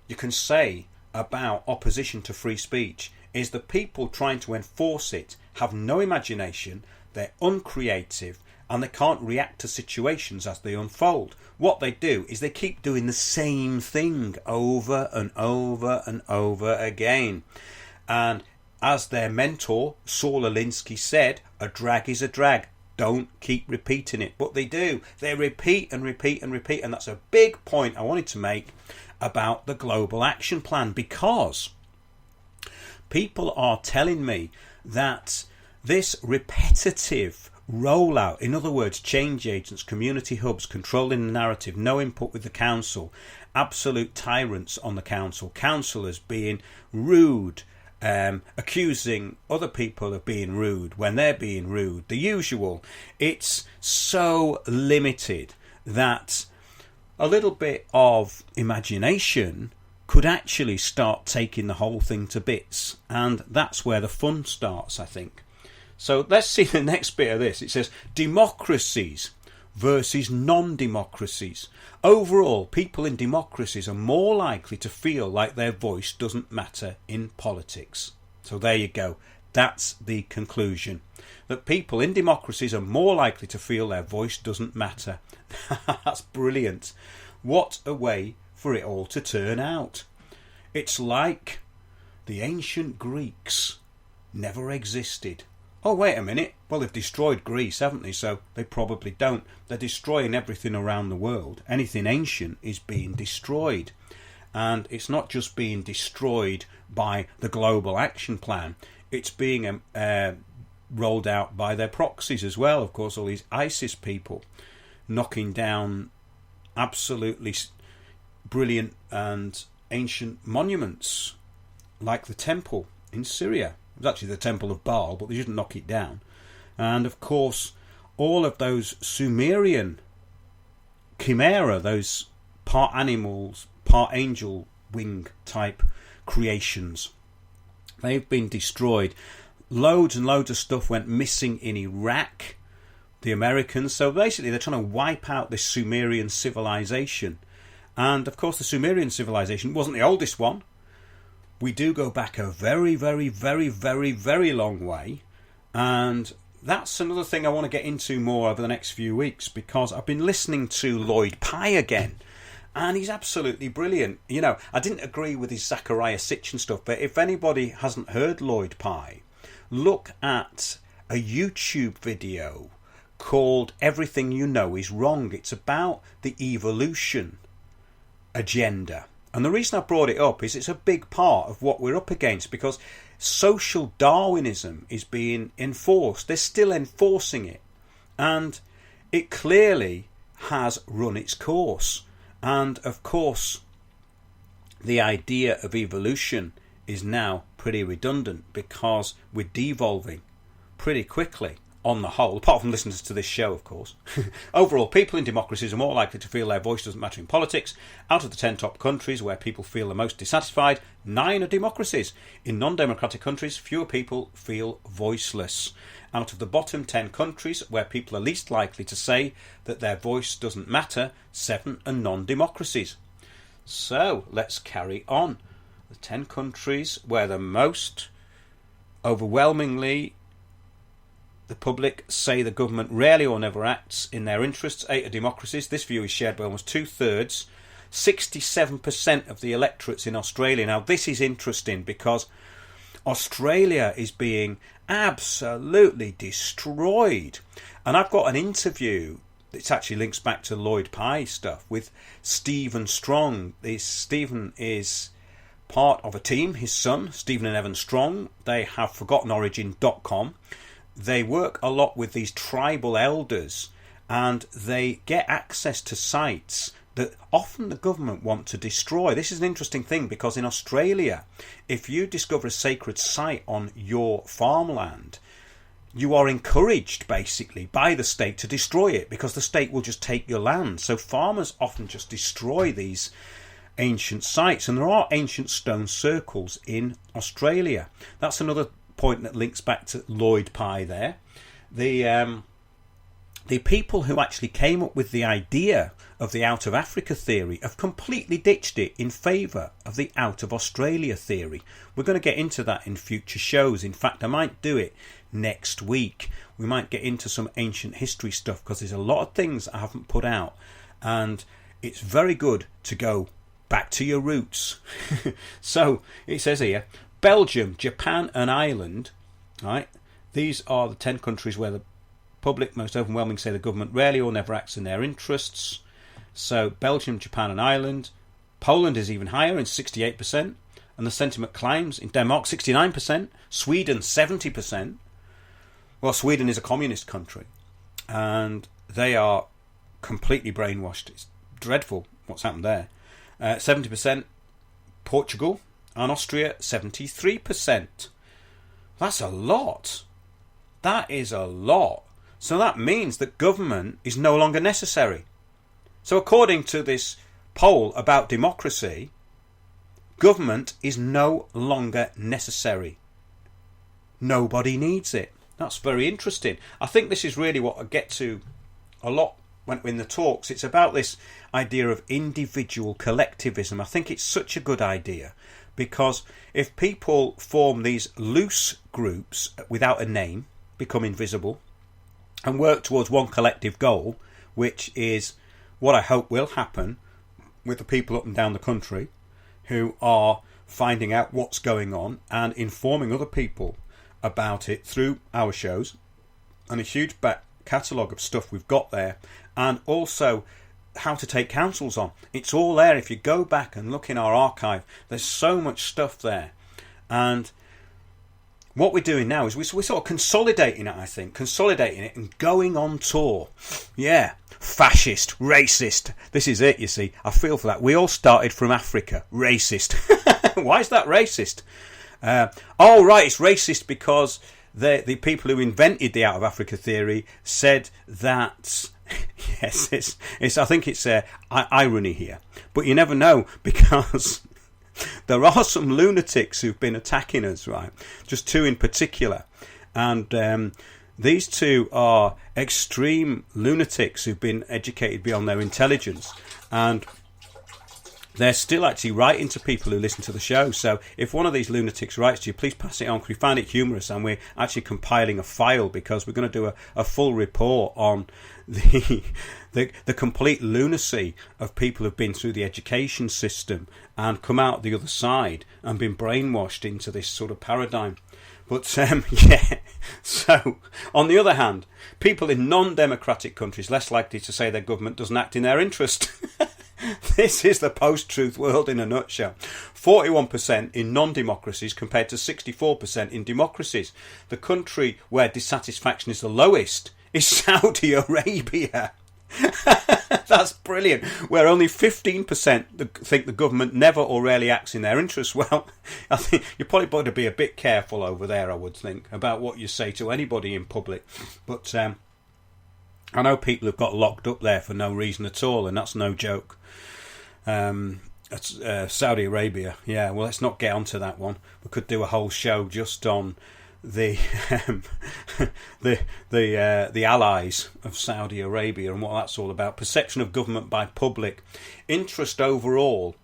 you can say about opposition to free speech is the people trying to enforce it have no imagination, they're uncreative, and they can't react to situations as they unfold. What they do is they keep doing the same thing over and over and over again. And as their mentor, Saul Alinsky, said, a drag is a drag. Don't keep repeating it. But they do. They repeat and repeat and repeat. And that's a big point I wanted to make about the Global Action Plan, because people are telling me that this repetitive rollout, in other words, change agents, community hubs, controlling the narrative, no input with the council, absolute tyrants on the council, councillors being rude, accusing other people of being rude when they're being rude, the usual. It's so limited that a little bit of imagination could actually start taking the whole thing to bits, and that's where the fun starts, I think. So let's see the next bit of this. It says democracies versus non-democracies. Overall, people in democracies are more likely to feel like their voice doesn't matter in politics. So there you go. That's the conclusion. That people in democracies are more likely to feel their voice doesn't matter. That's brilliant. What a way for it all to turn out. It's like the ancient Greeks never existed. Oh, wait a minute. Well, they've destroyed Greece, haven't they? So they probably don't. They're destroying everything around the world. Anything ancient is being destroyed. And it's not just being destroyed by the Global Action Plan. It's being rolled out by their proxies as well. Of course, all these ISIS people knocking down absolutely brilliant and ancient monuments like the temple in Syria. It was actually the Temple of Baal, but they didn't knock it down. And of course, all of those Sumerian chimera, those part animals, part angel wing type creations, they've been destroyed. Loads and loads of stuff went missing in Iraq, the Americans. So basically they're trying to wipe out this Sumerian civilization. And of course the Sumerian civilization wasn't the oldest one. We do go back a very, very, very, very, very long way. And that's another thing I want to get into more over the next few weeks, because I've been listening to Lloyd Pye again. And he's absolutely brilliant. You know, I didn't agree with his Zachariah Sitchin stuff, but if anybody hasn't heard Lloyd Pye, look at a YouTube video called Everything You Know Is Wrong. It's about the evolution agenda. And the reason I brought it up is it's a big part of what we're up against, because social Darwinism is being enforced. They're still enforcing it. And it clearly has run its course. And of course, the idea of evolution is now pretty redundant, because we're devolving pretty quickly on the whole, apart from listeners to this show, of course. Overall, people in democracies are more likely to feel their voice doesn't matter in politics. Out of the 10 top countries where people feel the most dissatisfied, 9 are democracies. In non-democratic countries, fewer people feel voiceless. Out of the bottom 10 countries where people are least likely to say that their voice doesn't matter, 7 are non-democracies. So, let's carry on. The 10 countries where the most overwhelmingly the public say the government rarely or never acts in their interests, 8 are democracies. This view is shared by almost 2/3. 67% of the electorates in Australia. Now, this is interesting because Australia is being absolutely destroyed. And I've got an interview that actually links back to Lloyd Pye stuff with Stephen Strong. Stephen is part of a team, his son, Stephen and Evan Strong. They have ForgottenOrigin.com. They work a lot with these tribal elders, and they get access to sites that often the government want to destroy. This is an interesting thing, because in Australia, if you discover a sacred site on your farmland, you are encouraged basically by the state to destroy it, because the state will just take your land. So farmers often just destroy these ancient sites, and there are ancient stone circles in Australia. That's another point that links back to Lloyd Pye there. the people who actually came up with the idea of the out of Africa theory have completely ditched it in favour of the out of Australia theory. We're going to get into that in future shows. In fact, I might do it next week. We might get into some ancient history stuff because there's a lot of things I haven't put out, and it's very good to go back to your roots. So it says here, Belgium, Japan and Ireland, right? These are the 10 countries where the public most overwhelmingly say the government rarely or never acts in their interests. So Belgium, Japan and Ireland. Poland is even higher in 68%, and the sentiment climbs. In Denmark 69%, Sweden 70%. Well, Sweden is a communist country and they are completely brainwashed. It's dreadful what's happened there. 70% Portugal, and Austria 73%. That's a lot. That is a lot. So that means that government is no longer necessary. So according to this poll about democracy, government is no longer necessary. Nobody needs it. That's very interesting. I think this is really what I get to a lot when in the talks. It's about this idea of individual collectivism. I think it's such a good idea because if people form these loose groups without a name, become invisible, and work towards one collective goal, which is what I hope will happen with the people up and down the country who are finding out what's going on and informing other people about it through our shows and a huge back catalogue of stuff we've got there, and also how to take councils on. It's all there. If you go back and look in our archive, there's so much stuff there. And what we're doing now is we're sort of consolidating it, I think. Consolidating it and going on tour. Yeah. Fascist. Racist. This is it, you see. I feel for that. We all started from Africa. Racist. Why is that racist? Oh, right. It's racist because the people who invented the out of Africa theory said that... Yes, it's. I think it's irony here. But you never know because... There are some lunatics who've been attacking us, right? Just two in particular. And these two are extreme lunatics who've been educated beyond their intelligence. And they're still actually writing to people who listen to the show. So if one of these lunatics writes to you, please pass it on because we find it humorous, and we're actually compiling a file because we're going to do a full report on the complete lunacy of people who've been through the education system and come out the other side and been brainwashed into this sort of paradigm. But yeah, so on the other hand, people in non-democratic countries less likely to say their government doesn't act in their interest. This is the post-truth world in a nutshell. 41% in non-democracies compared to 64% in democracies. The country where dissatisfaction is the lowest is Saudi Arabia. That's brilliant. Where only 15% think the government never or rarely acts in their interest. Well, I think you're probably going to be a bit careful over there, I would think, about what you say to anybody in public. But I know people have got locked up there for no reason at all, and that's no joke. Saudi Arabia, yeah. Well, let's not get onto that one. We could do a whole show just on the allies of Saudi Arabia and what that's all about. Perception of government by public, interest overall.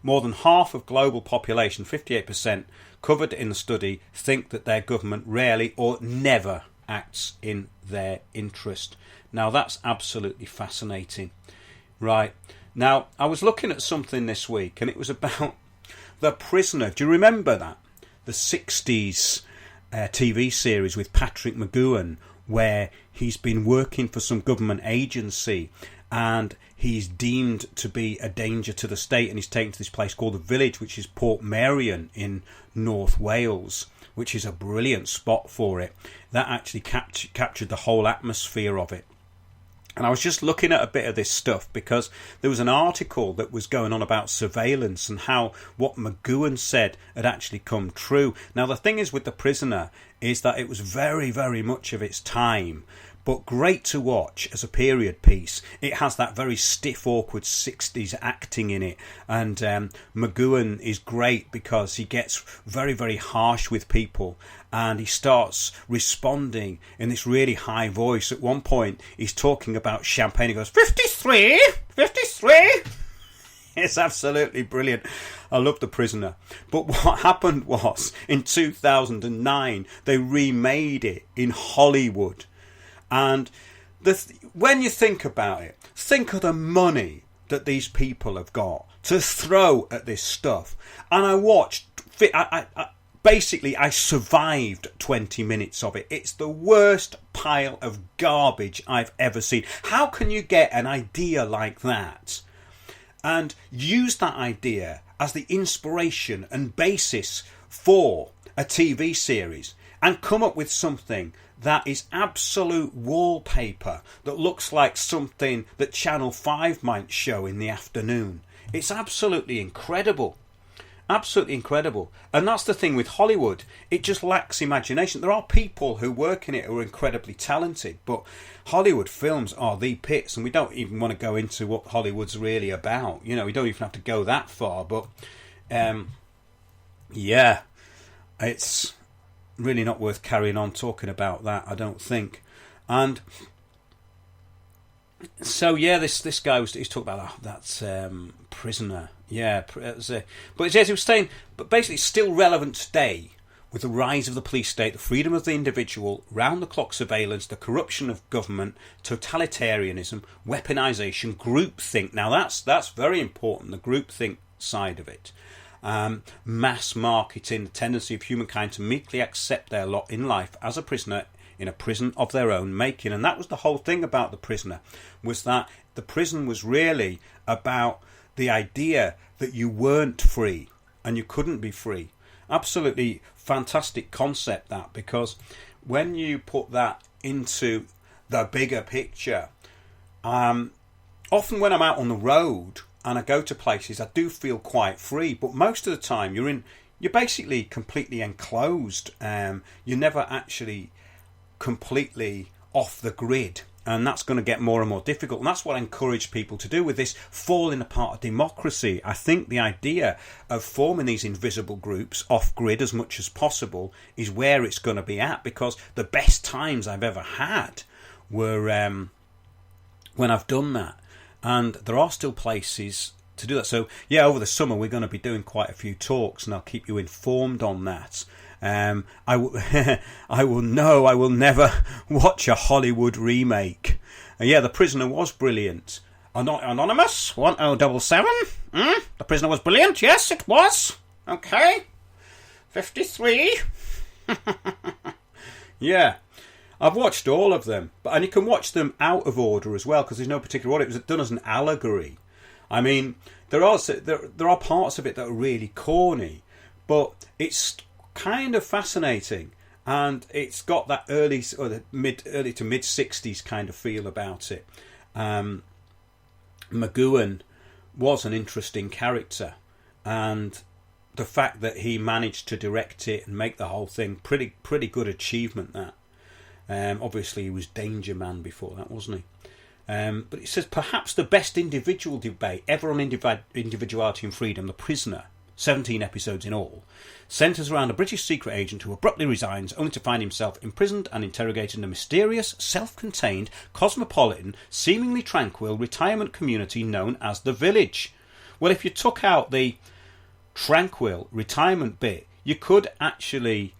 More than half of global population, 58%, covered in the study, think that their government rarely or never acts in their interest. Now that's absolutely fascinating. Right. Now, I was looking at something this week and it was about The Prisoner. Do you remember that? The 60s TV series with Patrick McGoohan, where he's been working for some government agency and he's deemed to be a danger to the state, and he's taken to this place called The Village, which is Portmeirion in North Wales, which is a brilliant spot for it. That actually captured the whole atmosphere of it. And I was just looking at a bit of this stuff because there was an article that was going on about surveillance and how what McGoohan said had actually come true. Now, the thing is with The Prisoner is that it was very, very much of its time but great to watch as a period piece. It has that very stiff, awkward 60s acting in it, and McGowan is great because he gets very, very harsh with people, and he starts responding in this really high voice. At one point, he's talking about champagne. He goes, 53, 53. It's absolutely brilliant. I love The Prisoner. But what happened was, in 2009, they remade it in Hollywood. And when you think about it, think of the money that these people have got to throw at this stuff. And I watched... Basically, I survived 20 minutes of it. It's the worst pile of garbage I've ever seen. How can you get an idea like that and use that idea as the inspiration and basis for a TV series and come up with something that is absolute wallpaper that looks like something that Channel 5 might show in the afternoon? It's absolutely incredible. Absolutely incredible. And that's the thing with Hollywood. It just lacks imagination. There are people who work in it who are incredibly talented, but Hollywood films are the pits, and we don't even want to go into what Hollywood's really about. You know, we don't even have to go that far, but yeah, it's really not worth carrying on talking about that, I don't think. And so yeah, this guy he's talking about that's Prisoner. Yeah, but it says he was saying, but basically it's still relevant today with the rise of the police state, the freedom of the individual, round-the-clock surveillance, the corruption of government, totalitarianism, weaponisation, groupthink. Now that's very important, the groupthink side of it. Mass marketing, the tendency of humankind to meekly accept their lot in life as a prisoner in a prison of their own making. And that was the whole thing about The Prisoner, was that the prison was really about the idea that you weren't free and you couldn't be free. Absolutely fantastic concept, that, because when you put that into the bigger picture, often when I'm out on the road and I go to places, I do feel quite free, but most of the time you're basically completely enclosed. You're never actually completely off the grid. And that's going to get more and more difficult. And that's what I encourage people to do with this falling apart of democracy. I think the idea of forming these invisible groups off-grid as much as possible is where it's going to be at, because the best times I've ever had were when I've done that. And there are still places to do that. So, yeah, over the summer we're going to be doing quite a few talks, and I'll keep you informed on that. I will never watch a Hollywood remake. Yeah, The Prisoner was brilliant. Anonymous 1077. The Prisoner was brilliant. Yes, it was. Okay. 53. Yeah, I've watched all of them, and you can watch them out of order as well, because there's no particular order. It was done as an allegory. I mean, there are parts of it that are really corny, but it's kind of fascinating, and it's got that early to mid 60s kind of feel about it. McGowan was an interesting character, and the fact that he managed to direct it and make the whole thing pretty good achievement. That obviously he was Danger Man before that, wasn't he? But it says perhaps the best individual debate ever on individuality and freedom, The Prisoner, 17 episodes in all, centres around a British secret agent who abruptly resigns only to find himself imprisoned and interrogated in a mysterious, self-contained, cosmopolitan, seemingly tranquil retirement community known as The Village. Well, if you took out the tranquil retirement bit, you could actually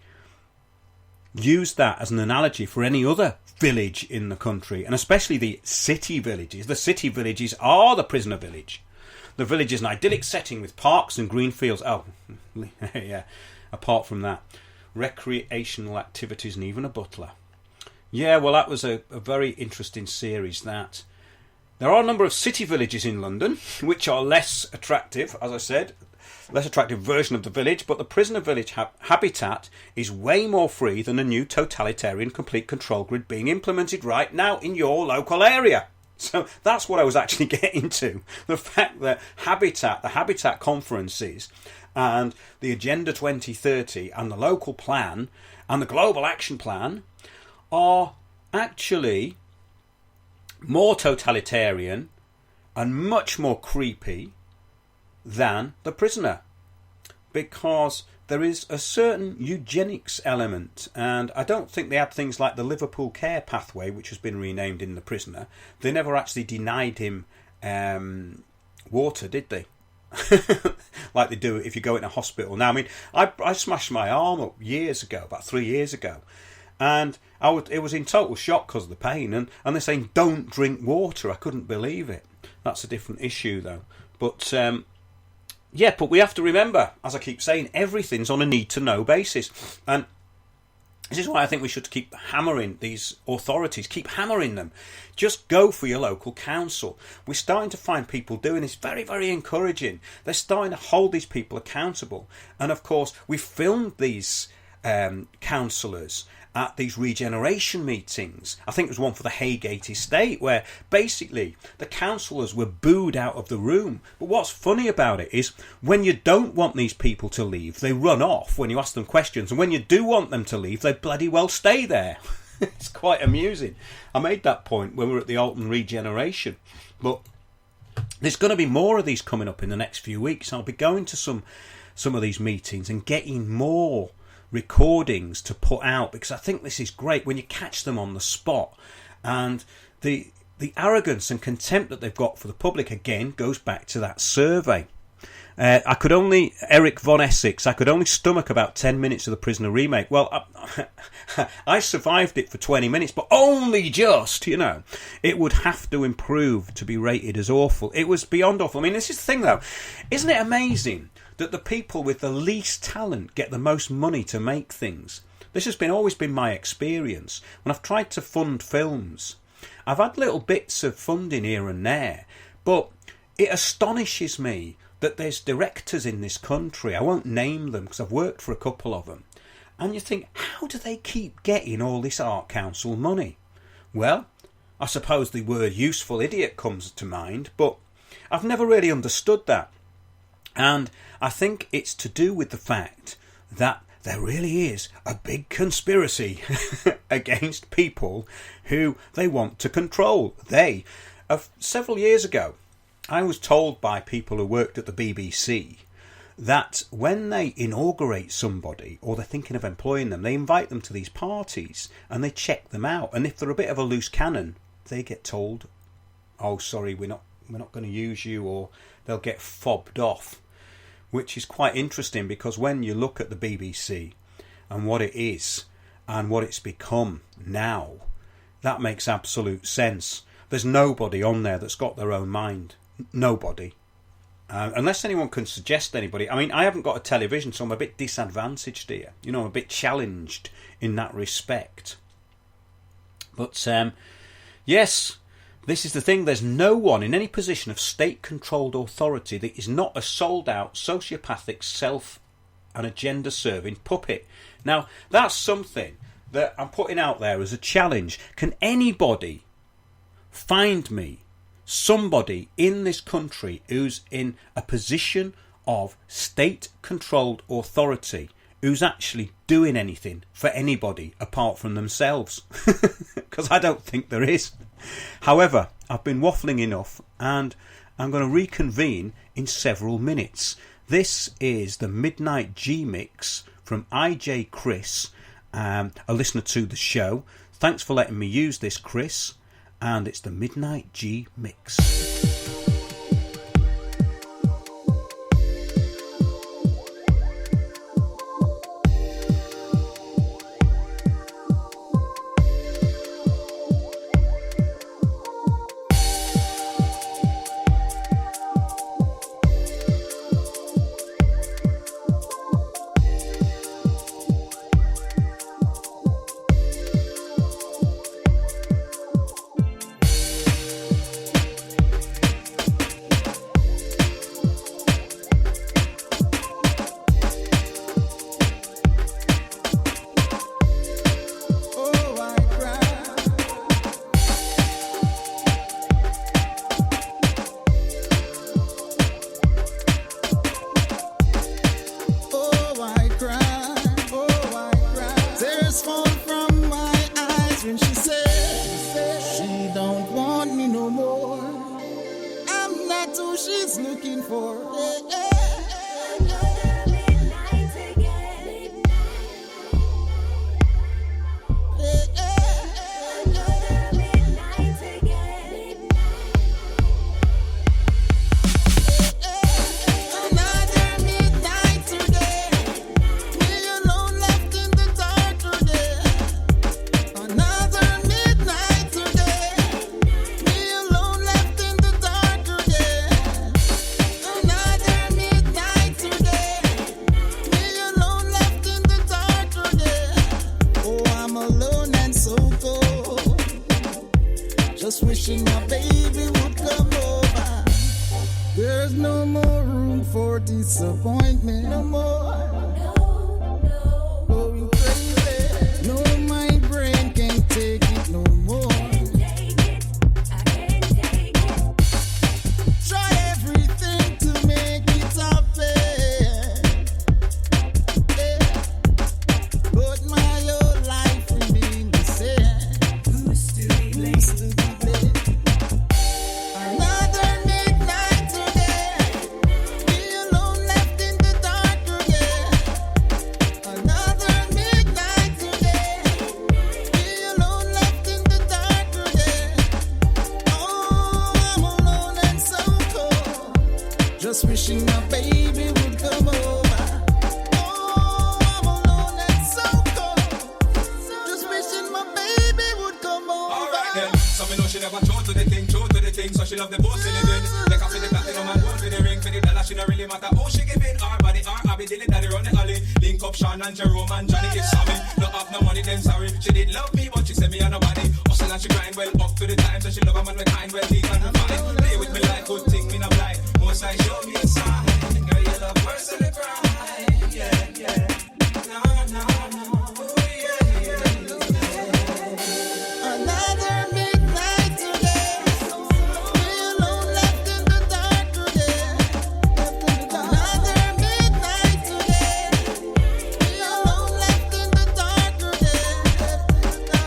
use that as an analogy for any other village in the country, and especially the city villages. The city villages are the prisoner village. The village is an idyllic setting with parks and green fields. Oh, yeah. Apart from that, recreational activities and even a butler. Yeah, well, that was a very interesting series. That there are a number of city villages in London which are less attractive, as I said, less attractive version of the village, but the prisoner village habitat is way more free than a new totalitarian complete control grid being implemented right now in your local area. So that's what I was actually getting to. The fact that the Habitat conferences and the Agenda 2030 and the local plan and the global action plan are actually more totalitarian and much more creepy than the prisoner, because there is a certain eugenics element, and I don't think they had things like the Liverpool care pathway, which has been renamed in the prisoner. They never actually denied him water, did they? Like they do if you go in a hospital now. I mean, I smashed my arm up years ago, about 3 years ago, and it was in total shock because of the pain, and they're saying don't drink water. I couldn't believe it. That's a different issue though. But yeah, but we have to remember, as I keep saying, everything's on a need-to-know basis. And this is why I think we should keep hammering these authorities, keep hammering them. Just go for your local council. We're starting to find people doing this, very, very encouraging. They're starting to hold these people accountable. And of course, we filmed these councillors at these regeneration meetings. I think it was one for the Haygate estate where basically the councillors were booed out of the room. But what's funny about it is when you don't want these people to leave, they run off when you ask them questions. And when you do want them to leave, they bloody well stay there. It's quite amusing. I made that point when we were at the Alton Regeneration. But there's going to be more of these coming up in the next few weeks. I'll be going to some of these meetings and getting more recordings to put out, because I think this is great when you catch them on the spot. And the arrogance and contempt that they've got for the public again goes back to that survey. Eric Von Essex, I could only stomach about 10 minutes of the Prisoner remake. Well, I survived it for 20 minutes, but only just, you know. It would have to improve to be rated as awful. It was beyond awful. I mean, this is the thing though. Isn't it amazing that the people with the least talent get the most money to make things? This has always been my experience. When I've tried to fund films, I've had little bits of funding here and there, but it astonishes me that there's directors in this country, I won't name them because I've worked for a couple of them, and you think, how do they keep getting all this Art Council money? Well, I suppose the word useful idiot comes to mind, but I've never really understood that. And I think it's to do with the fact that there really is a big conspiracy against people who they want to control. Several years ago, I was told by people who worked at the BBC that when they inaugurate somebody or they're thinking of employing them, they invite them to these parties and they check them out. And if they're a bit of a loose cannon, they get told, oh, sorry, we're not going to use you, or they'll get fobbed off. Which is quite interesting, because when you look at the BBC and what it is and what it's become now, that makes absolute sense. There's nobody on there that's got their own mind. Nobody. Unless anyone can suggest anybody. I mean, I haven't got a television, so I'm a bit disadvantaged here. You know, I'm a bit challenged in that respect. But, yes, this is the thing. There's no one in any position of state-controlled authority that is not a sold-out, sociopathic, self- and agenda-serving puppet. Now, that's something that I'm putting out there as a challenge. Can anybody find me somebody in this country who's in a position of state-controlled authority who's actually doing anything for anybody apart from themselves? Because I don't think there is. However, I've been waffling enough, and I'm going to reconvene in several minutes. This is the Midnight G Mix from IJ Chris, a listener to the show. Thanks for letting me use this, Chris. And it's the Midnight G Mix. That's who she's looking for. Just wishing my baby would come over. There's no more room for disappointment. No more. Going crazy. No, my brain can't take it no more. Try everything to make it happen. But my whole life remains the same. Who's to be blamed? Just wishing my baby would come over. Oh, I'm alone and so cold. Just wishing my baby would come over. Alright then, so me know she never true to the thing, so she love the bossy living. Like after the platinum and gold for the ring, for the dollar, she don't really matter who she giving. Her body, her Abby, Dilly, Daddy, run the alley. Link up Sean and Jerome and Johnny, give Sammy. No have no money, then sorry. She did love me, but she said me on nobody. Hustle and she grind well up to the time, so she love a man with kind, well deep and refined. Play with me like good thing, me not blind. Most I show me a sign. Girl, you love worse than the cry. Yeah, yeah. No, no, no. Ooh, yeah, yeah, yeah. Another midnight today. We alone left in the dark today. Another midnight today. We alone left in the dark today.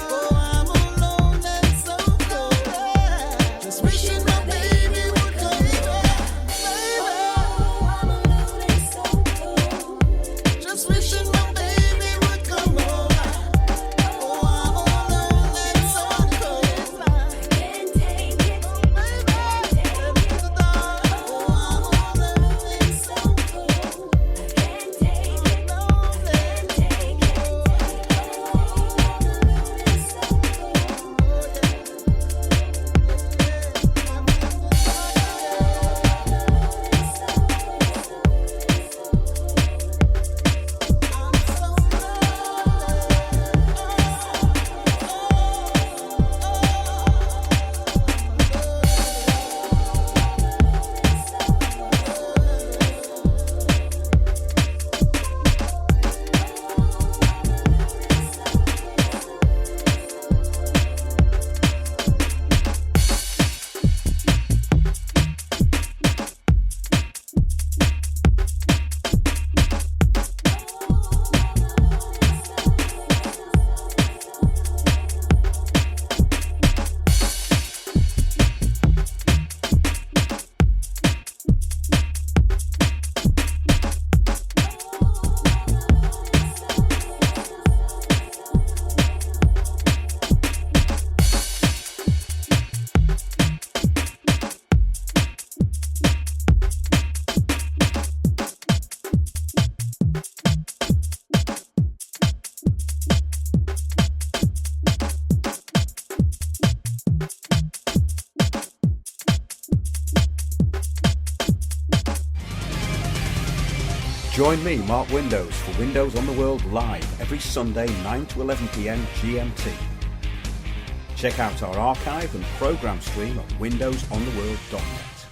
Oh, I'm alone and so cold. Just wishing my baby would come over. Just wishing my baby would come over. Oh, I'm alone and so cold. I can't take it, baby. Oh, I'm alone and so cold. I can't take it, alone and take it. Oh, I'm alone and so Join me, Mark Windows, for Windows on the World live every Sunday 9 to 11 PM GMT. Check out our archive and programme stream at windowsontheworld.net.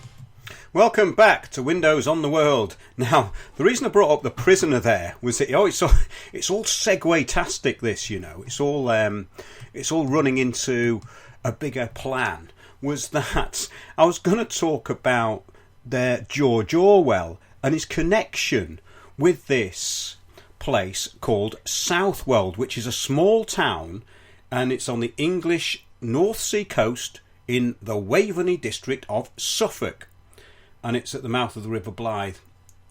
Welcome back to Windows on the World. Now, the reason I brought up the prisoner there was that it's all segue-tastic. This, it's all running into a bigger plan. Was that I was going to talk about George Orwell and his connection with this place called Southwold, which is a small town, and it's on the English North Sea coast in the Waveney district of Suffolk. and it's at the mouth of the River Blythe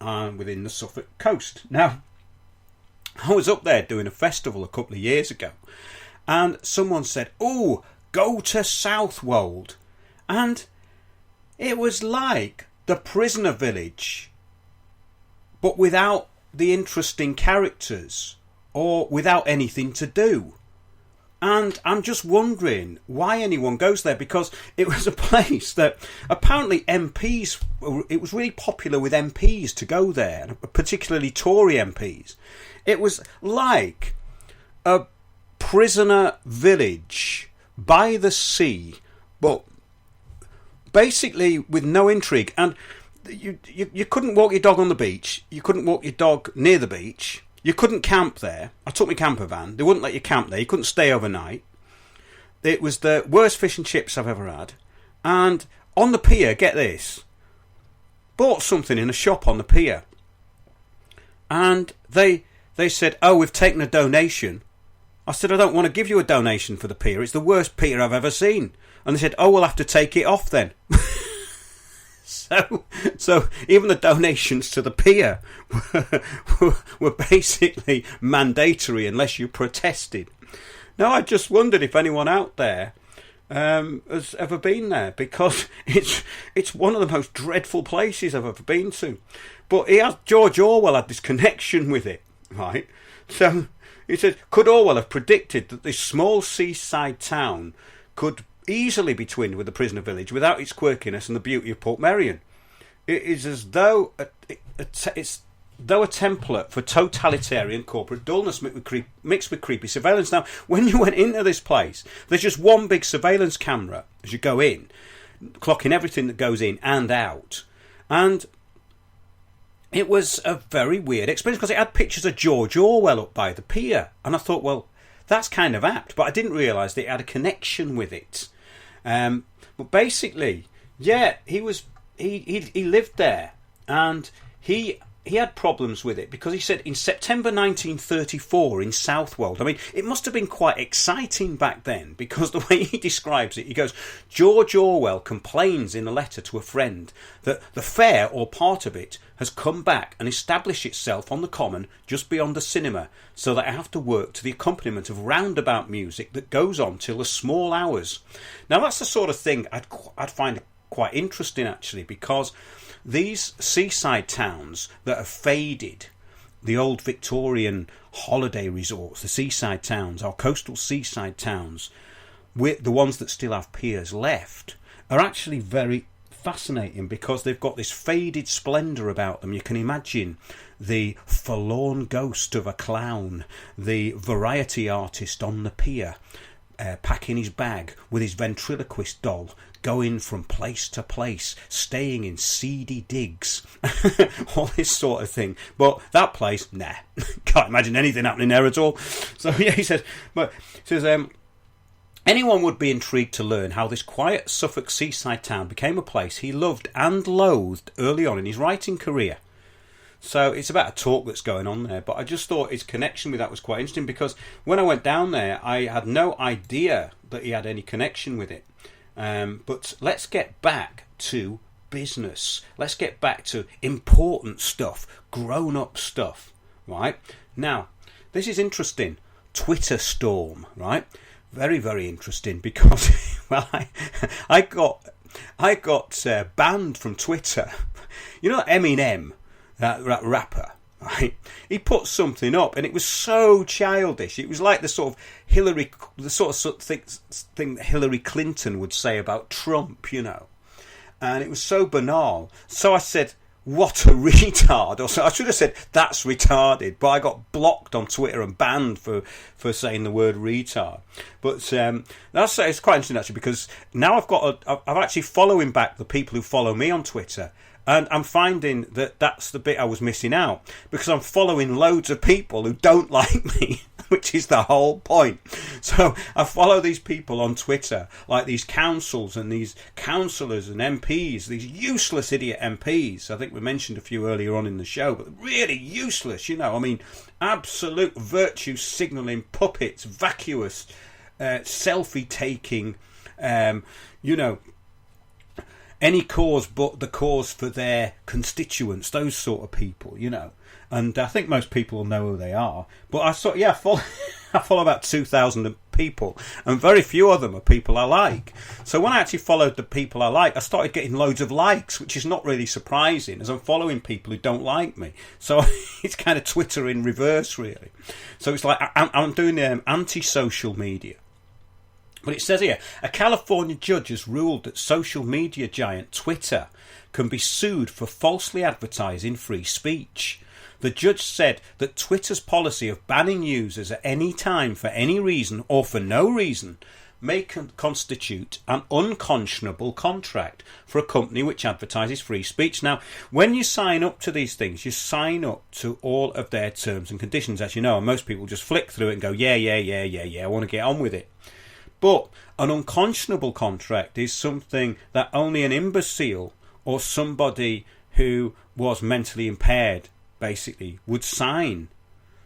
within the Suffolk coast. Now, I was up there doing a festival a couple of years ago, and someone said, "Oh, go to Southwold," and it was like the prisoner village, but without the interesting characters or without anything to do. And I'm just wondering why anyone goes there, because it was a place that apparently MPs, it was really popular with MPs to go there, particularly Tory MPs. It was like a prisoner village by the sea, but basically with no intrigue. And you couldn't walk your dog on the beach. You couldn't walk your dog near the beach. You couldn't camp there. I took my camper van. They wouldn't let you camp there. You couldn't stay overnight. It was the worst fish and chips I've ever had. And on the pier, get this, bought something in a shop on the pier. And they said, "Oh, we've taken a donation." I said, "I don't want to give you a donation for the pier. It's the worst pier I've ever seen." And they said, "Oh, we'll have to take it off then." So even the donations to the pier were basically mandatory unless you protested. Now, I just wondered if anyone out there has ever been there, because it's one of the most dreadful places I've ever been to. But George Orwell had this connection with it, right? So he said, could Orwell have predicted that this small seaside town could easily be twinned with the prisoner village without its quirkiness and the beauty of Portmeirion? It is as though it's a template for totalitarian corporate dullness mixed with creepy surveillance. Now, when you went into this place, there's just one big surveillance camera as you go in, clocking everything that goes in and out. And it was a very weird experience because it had pictures of George Orwell up by the pier. And I thought, well, that's kind of apt. But I didn't realise that it had a connection with it. But basically, yeah, he lived there, and he had problems with it because he said in September 1934 in Southwold, I mean, it must have been quite exciting back then, because the way he describes it, he goes, George Orwell complains in a letter to a friend that the fair, or part of it, has come back and established itself on the common just beyond the cinema, so that I have to work to the accompaniment of roundabout music that goes on till the small hours. Now, that's the sort of thing I'd find quite interesting, actually, because these seaside towns that have faded, the old Victorian holiday resorts, the seaside towns, our coastal seaside towns, with the ones that still have piers left, are actually very fascinating because they've got this faded splendour about them. You can imagine the forlorn ghost of a clown, the variety artist on the pier, packing his bag with his ventriloquist doll, going from place to place, staying in seedy digs, all this sort of thing. But that place, nah, can't imagine anything happening there at all. So yeah, he says, anyone would be intrigued to learn how this quiet Suffolk seaside town became a place he loved and loathed early on in his writing career. So it's about a talk that's going on there, but I just thought his connection with that was quite interesting, because when I went down there, I had no idea that he had any connection with it. But let's get back to business. Let's get back to important stuff, grown-up stuff, right? Now, this is interesting. Twitter storm, right? Very, very interesting, because well, I got banned from Twitter. You know Eminem, that rapper, right? He put something up, and it was so childish. It was like the sort of thing that Hillary Clinton would say about Trump, you know. And it was so banal. So I said, "What a retard!" Or so I should have said, "That's retarded." But I got blocked on Twitter and banned for saying the word retard. But it's quite interesting, actually, because now I'm actually following back the people who follow me on Twitter. And I'm finding that that's the bit I was missing out, because I'm following loads of people who don't like me, which is the whole point. So I follow these people on Twitter, like these councils and these councillors and MPs, these useless idiot MPs. I think we mentioned a few earlier on in the show, but really useless, you know. I mean, absolute virtue signalling puppets, vacuous, selfie taking, you know, any cause but the cause for their constituents, those sort of people, you know. And I think most people will know who they are. But I follow, I follow about 2,000 people, and very few of them are people I like. So when I actually followed the people I like, I started getting loads of likes, which is not really surprising, as I'm following people who don't like me. So it's kind of Twitter in reverse, really. So it's like I'm doing anti-social media. But it says here, a California judge has ruled that social media giant Twitter can be sued for falsely advertising free speech. The judge said that Twitter's policy of banning users at any time for any reason or for no reason may constitute an unconscionable contract for a company which advertises free speech. Now, when you sign up to these things, you sign up to all of their terms and conditions, as you know, and most people just flick through it and go, yeah, I want to get on with it. But an unconscionable contract is something that only an imbecile or somebody who was mentally impaired basically would sign.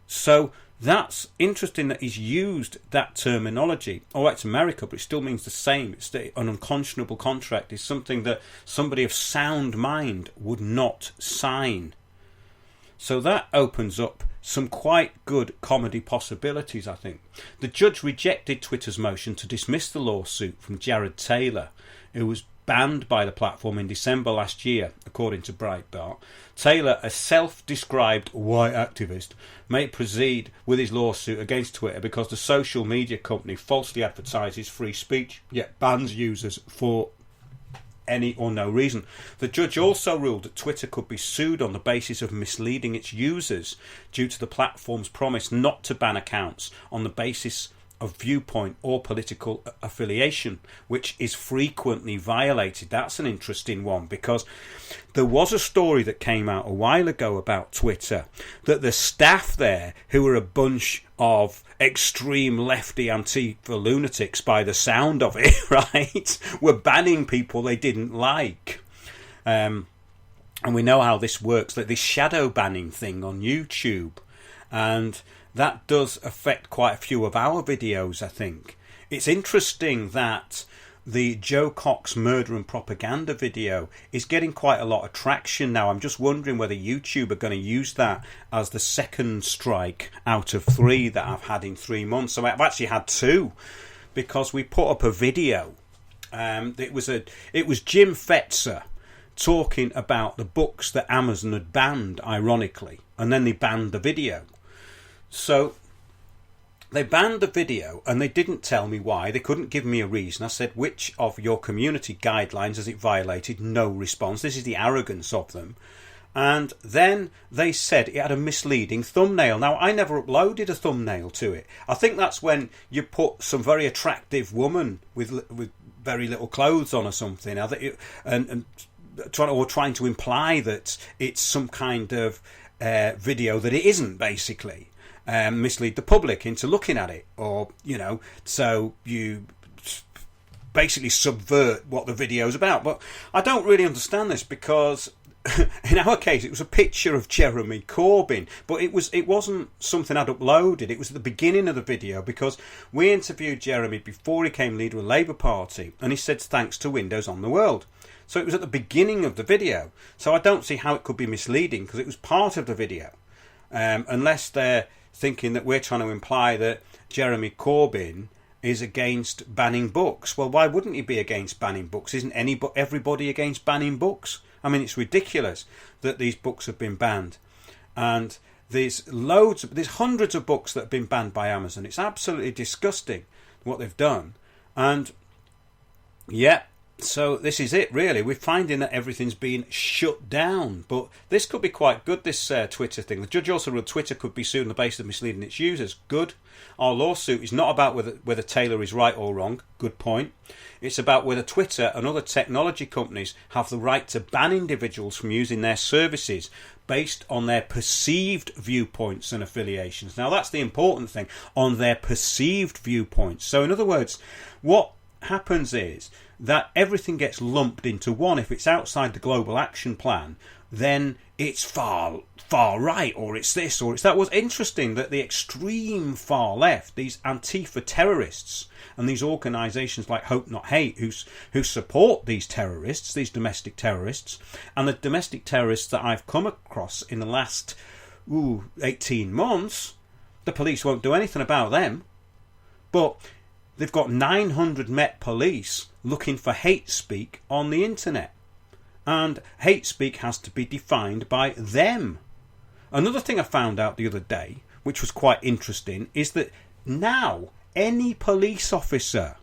So that's interesting that he's used that terminology. Oh, it's America, but it still means the same. It's an unconscionable contract is something that somebody of sound mind would not sign. So that opens up some quite good comedy possibilities, I think. The judge rejected Twitter's motion to dismiss the lawsuit from Jared Taylor, who was banned by the platform in December last year, according to Breitbart. Taylor, a self-described white activist, may proceed with his lawsuit against Twitter because the social media company falsely advertises free speech, yet bans users for any or no reason. The judge also ruled that Twitter could be sued on the basis of misleading its users due to the platform's promise not to ban accounts on the basis of viewpoint or political affiliation, which is frequently violated. That's an interesting one, because there was a story that came out a while ago about Twitter that the staff there, who were a bunch of extreme lefty Antifa lunatics by the sound of it, right, were banning people they didn't like. And we know how this works, like this shadow banning thing on YouTube. And that does affect quite a few of our videos, I think. It's interesting that the Joe Cox murder and propaganda video is getting quite a lot of traction now. I'm just wondering whether YouTube are going to use that as the second strike out of 3 that I've had in 3 months. So I've actually had 2, because we put up a video. It was Jim Fetzer talking about the books that Amazon had banned, ironically, and then they banned the video. So they banned the video and they didn't tell me why. They couldn't give me a reason. I said, which of your community guidelines has it violated? No response. This is the arrogance of them. And then they said it had a misleading thumbnail. Now, I never uploaded a thumbnail to it. I think that's when you put some very attractive woman with very little clothes on or something, and trying to imply that it's some kind of video that it isn't, basically. Mislead the public into looking at it, or, you know, so you basically subvert what the video's about. But I don't really understand this, because in our case it was a picture of Jeremy Corbyn, but it wasn't something I'd uploaded. It was at the beginning of the video, because we interviewed Jeremy before he became leader of the Labour Party, and he said thanks to Windows on the World. So it was at the beginning of the video. So I don't see how it could be misleading, because it was part of the video, unless they're thinking that we're trying to imply that Jeremy Corbyn is against banning books. Well, why wouldn't he be against banning books? Isn't everybody against banning books? I mean, it's ridiculous that these books have been banned. And there's hundreds of books that have been banned by Amazon. It's absolutely disgusting what they've done. And yeah, so this is it, really. We're finding that everything's been shut down. But this could be quite good, this Twitter thing. The judge also ruled Twitter could be sued on the basis of misleading its users. Good. Our lawsuit is not about whether Taylor is right or wrong. Good point. It's about whether Twitter and other technology companies have the right to ban individuals from using their services based on their perceived viewpoints and affiliations. Now, that's the important thing, on their perceived viewpoints. So, in other words, what happens is that everything gets lumped into one. If it's outside the global action plan, then it's far right, or it's this, or it's that. Was interesting that the extreme far left, these Antifa terrorists, and these organisations like Hope Not Hate, who support these terrorists, these domestic terrorists, and the domestic terrorists that I've come across in the last 18 months, the police won't do anything about them. But they've got 900 Met Police looking for hate speak on the internet. And hate speak has to be defined by them. Another thing I found out the other day, which was quite interesting, is that now any police officer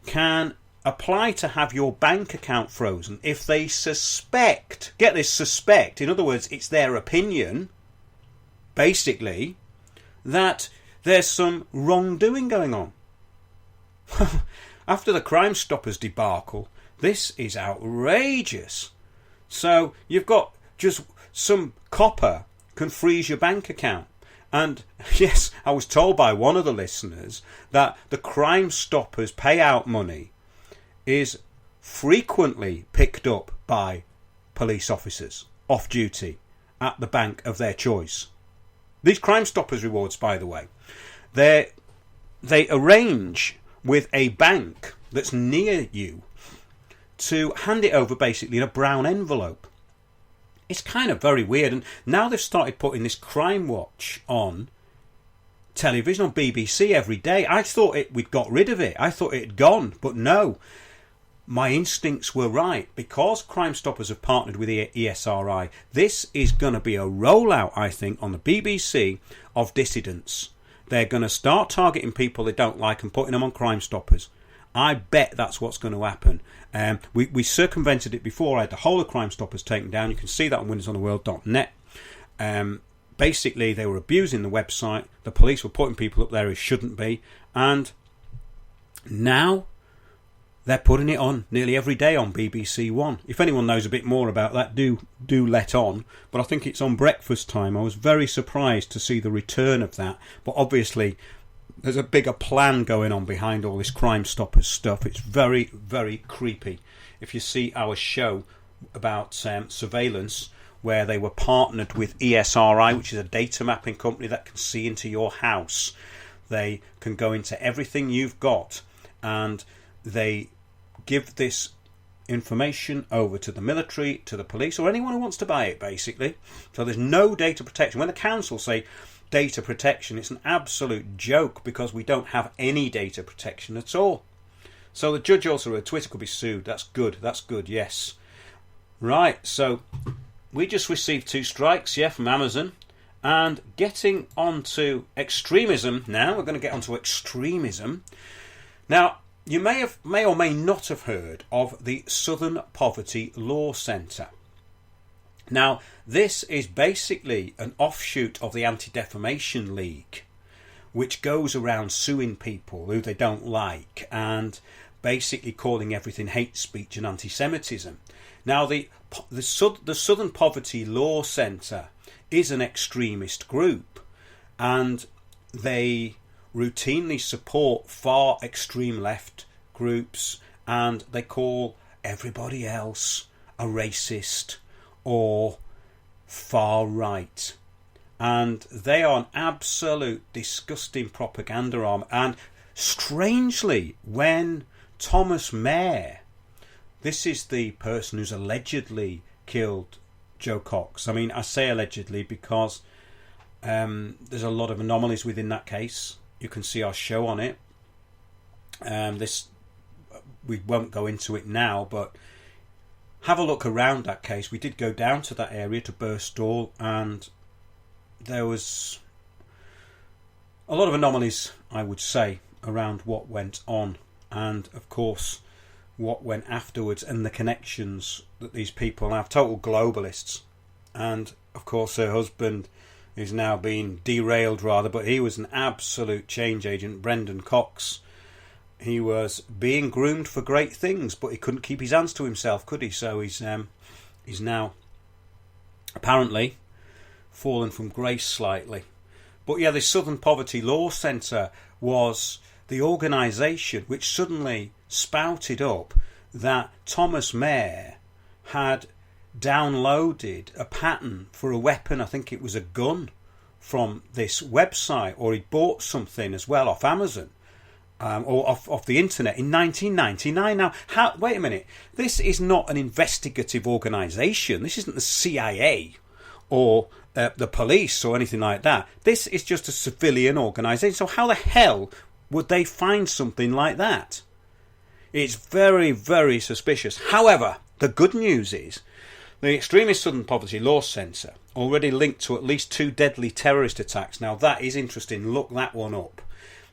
can apply to have your bank account frozen if they suspect, get this, suspect, in other words, it's their opinion, basically, that there's some wrongdoing going on. After the Crime Stoppers debacle, this is outrageous. So you've got just some copper can freeze your bank account. And yes, I was told by one of the listeners that the Crime Stoppers payout money is frequently picked up by police officers off duty at the bank of their choice. These Crime Stoppers rewards, by the way, they arrange with a bank that's near you to hand it over basically in a brown envelope. It's kind of very weird, and now they've started putting this Crime Watch on television, on BBC every day. I thought we'd got rid of it. I thought it had gone, but no. My instincts were right. Because Crime Stoppers have partnered with ESRI, this is going to be a rollout, I think, on the BBC of dissidents. They're going to start targeting people they don't like and putting them on Crime Stoppers. I bet that's what's going to happen. We circumvented it before. I had the whole of Crime Stoppers taken down. You can see that on windowsontheworld.net. Basically, they were abusing the website. The police were putting people up there who shouldn't be. And now they're putting it on nearly every day on BBC One. If anyone knows a bit more about that, do let on. But I think it's on breakfast time. I was very surprised to see the return of that. But obviously, there's a bigger plan going on behind all this Crime Stoppers stuff. It's very, very creepy. If you see our show about surveillance, where they were partnered with ESRI, which is a data mapping company that can see into your house. They can go into everything you've got, and they give this information over to the military, to the police, or anyone who wants to buy it, basically. So there's no data protection. When the council say data protection, it's an absolute joke, because we don't have any data protection at all. So the judge also wrote Twitter could be sued. That's good, yes. Right, so we just received 2 strikes, from Amazon. And getting on to extremism now, we're going to get on to extremism. Now, you may or may not have heard of the Southern Poverty Law Centre. Now, this is basically an offshoot of the Anti-Defamation League, which goes around suing people who they don't like and basically calling everything hate speech and anti-Semitism. Now, the Southern Poverty Law Centre is an extremist group, and they routinely support far extreme left groups, and they call everybody else a racist or far right. And they are an absolute disgusting propaganda arm. And strangely, when Thomas Mayer, this is the person who's allegedly killed Joe Cox. I mean, I say allegedly because there's a lot of anomalies within that case. You can see our show on it. We won't go into it now, but have a look around that case. We did go down to that area, to Birstall, and there was a lot of anomalies, I would say, around what went on, and of course what went afterwards, and the connections that these people have. Total globalists. And of course her husband is now being derailed, rather, but he was an absolute change agent, Brendan Cox. He was being groomed for great things, but he couldn't keep his hands to himself, could he? So he's now apparently fallen from grace slightly. But the Southern Poverty Law Centre was the organisation which suddenly spouted up that Thomas Mayer had downloaded a pattern for a weapon, I think it was a gun, from this website, or he bought something as well off Amazon, or off the internet in 1999. Now, wait a minute, this is not an investigative organisation. This isn't the CIA or the police or anything like that. This is just a civilian organisation. So how the hell would they find something like that? It's very, very suspicious. However, the good news is the Extremist Southern Poverty Law Centre, already linked to at least 2 deadly terrorist attacks, now that is interesting, look that one up,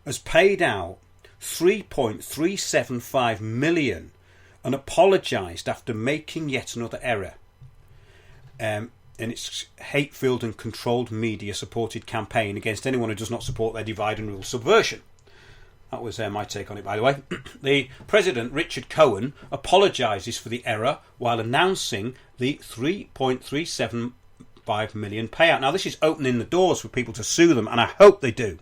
has paid out $3.375 million and apologised after making yet another error in its hate-filled and controlled media-supported campaign against anyone who does not support their divide and rule subversion. That was my take on it, by the way. The President, Richard Cohen, apologises for the error while announcing the $3.375 million payout. Now, this is opening the doors for people to sue them, and I hope they do.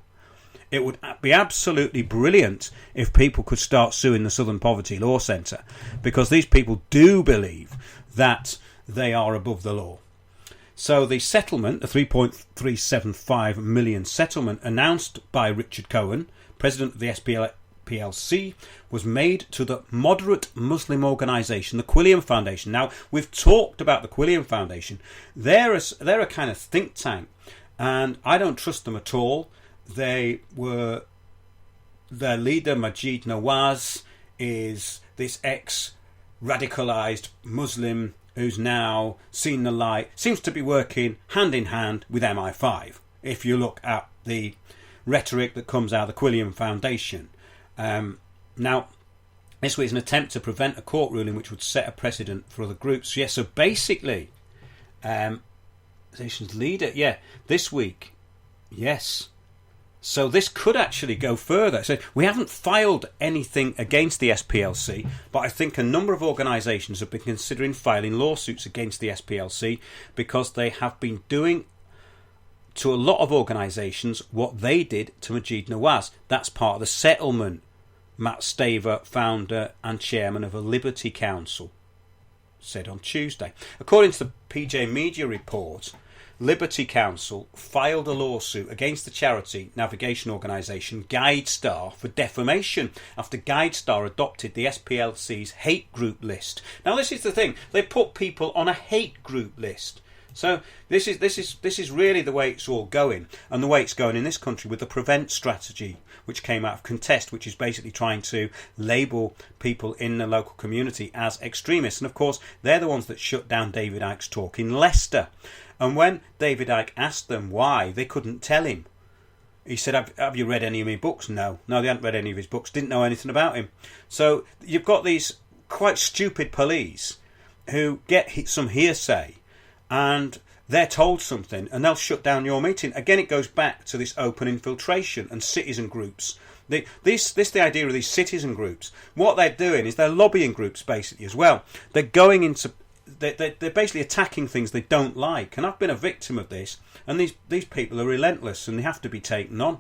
It would be absolutely brilliant if people could start suing the Southern Poverty Law Centre, because these people do believe that they are above the law. So the settlement, the $3.375 million settlement announced by Richard Cohen, President of the SPLC, was made to the moderate Muslim organisation, the Quilliam Foundation. Now, we've talked about the Quilliam Foundation. They're a kind of think tank, and I don't trust them at all. Their leader, Majid Nawaz, is this ex-radicalised Muslim who's now seen the light, seems to be working hand in hand with MI5, if you look at the rhetoric that comes out of the Quilliam Foundation. Now, this was an attempt to prevent a court ruling which would set a precedent for other groups. Yes, so basically, nation's leader, this week, yes. So this could actually go further. So we haven't filed anything against the SPLC, but I think a number of organisations have been considering filing lawsuits against the SPLC because they have been doing to a lot of organisations what they did to Majid Nawaz. That's part of the settlement. Matt Staver, founder and chairman of a Liberty Council, said on Tuesday. According to the PJ Media report, Liberty Council filed a lawsuit against the charity navigation organisation GuideStar for defamation after GuideStar adopted the SPLC's hate group list. Now, this is the thing, they put people on a hate group list. So this is really the way it's all going, and the way it's going in this country with the Prevent strategy, which came out of Contest, which is basically trying to label people in the local community as extremists. And of course, they're the ones that shut down David Icke's talk in Leicester. And when David Icke asked them why, they couldn't tell him. He said, have you read any of my books? No, they hadn't read any of his books, didn't know anything about him. So you've got these quite stupid police who get some hearsay and they're told something and they'll shut down your meeting. Again, it goes back to this open infiltration and citizen groups. The idea of these citizen groups, what they're doing is they're lobbying groups basically as well. They're going into... They're basically attacking things they don't like, and I've been a victim of this, and these people are relentless and they have to be taken on.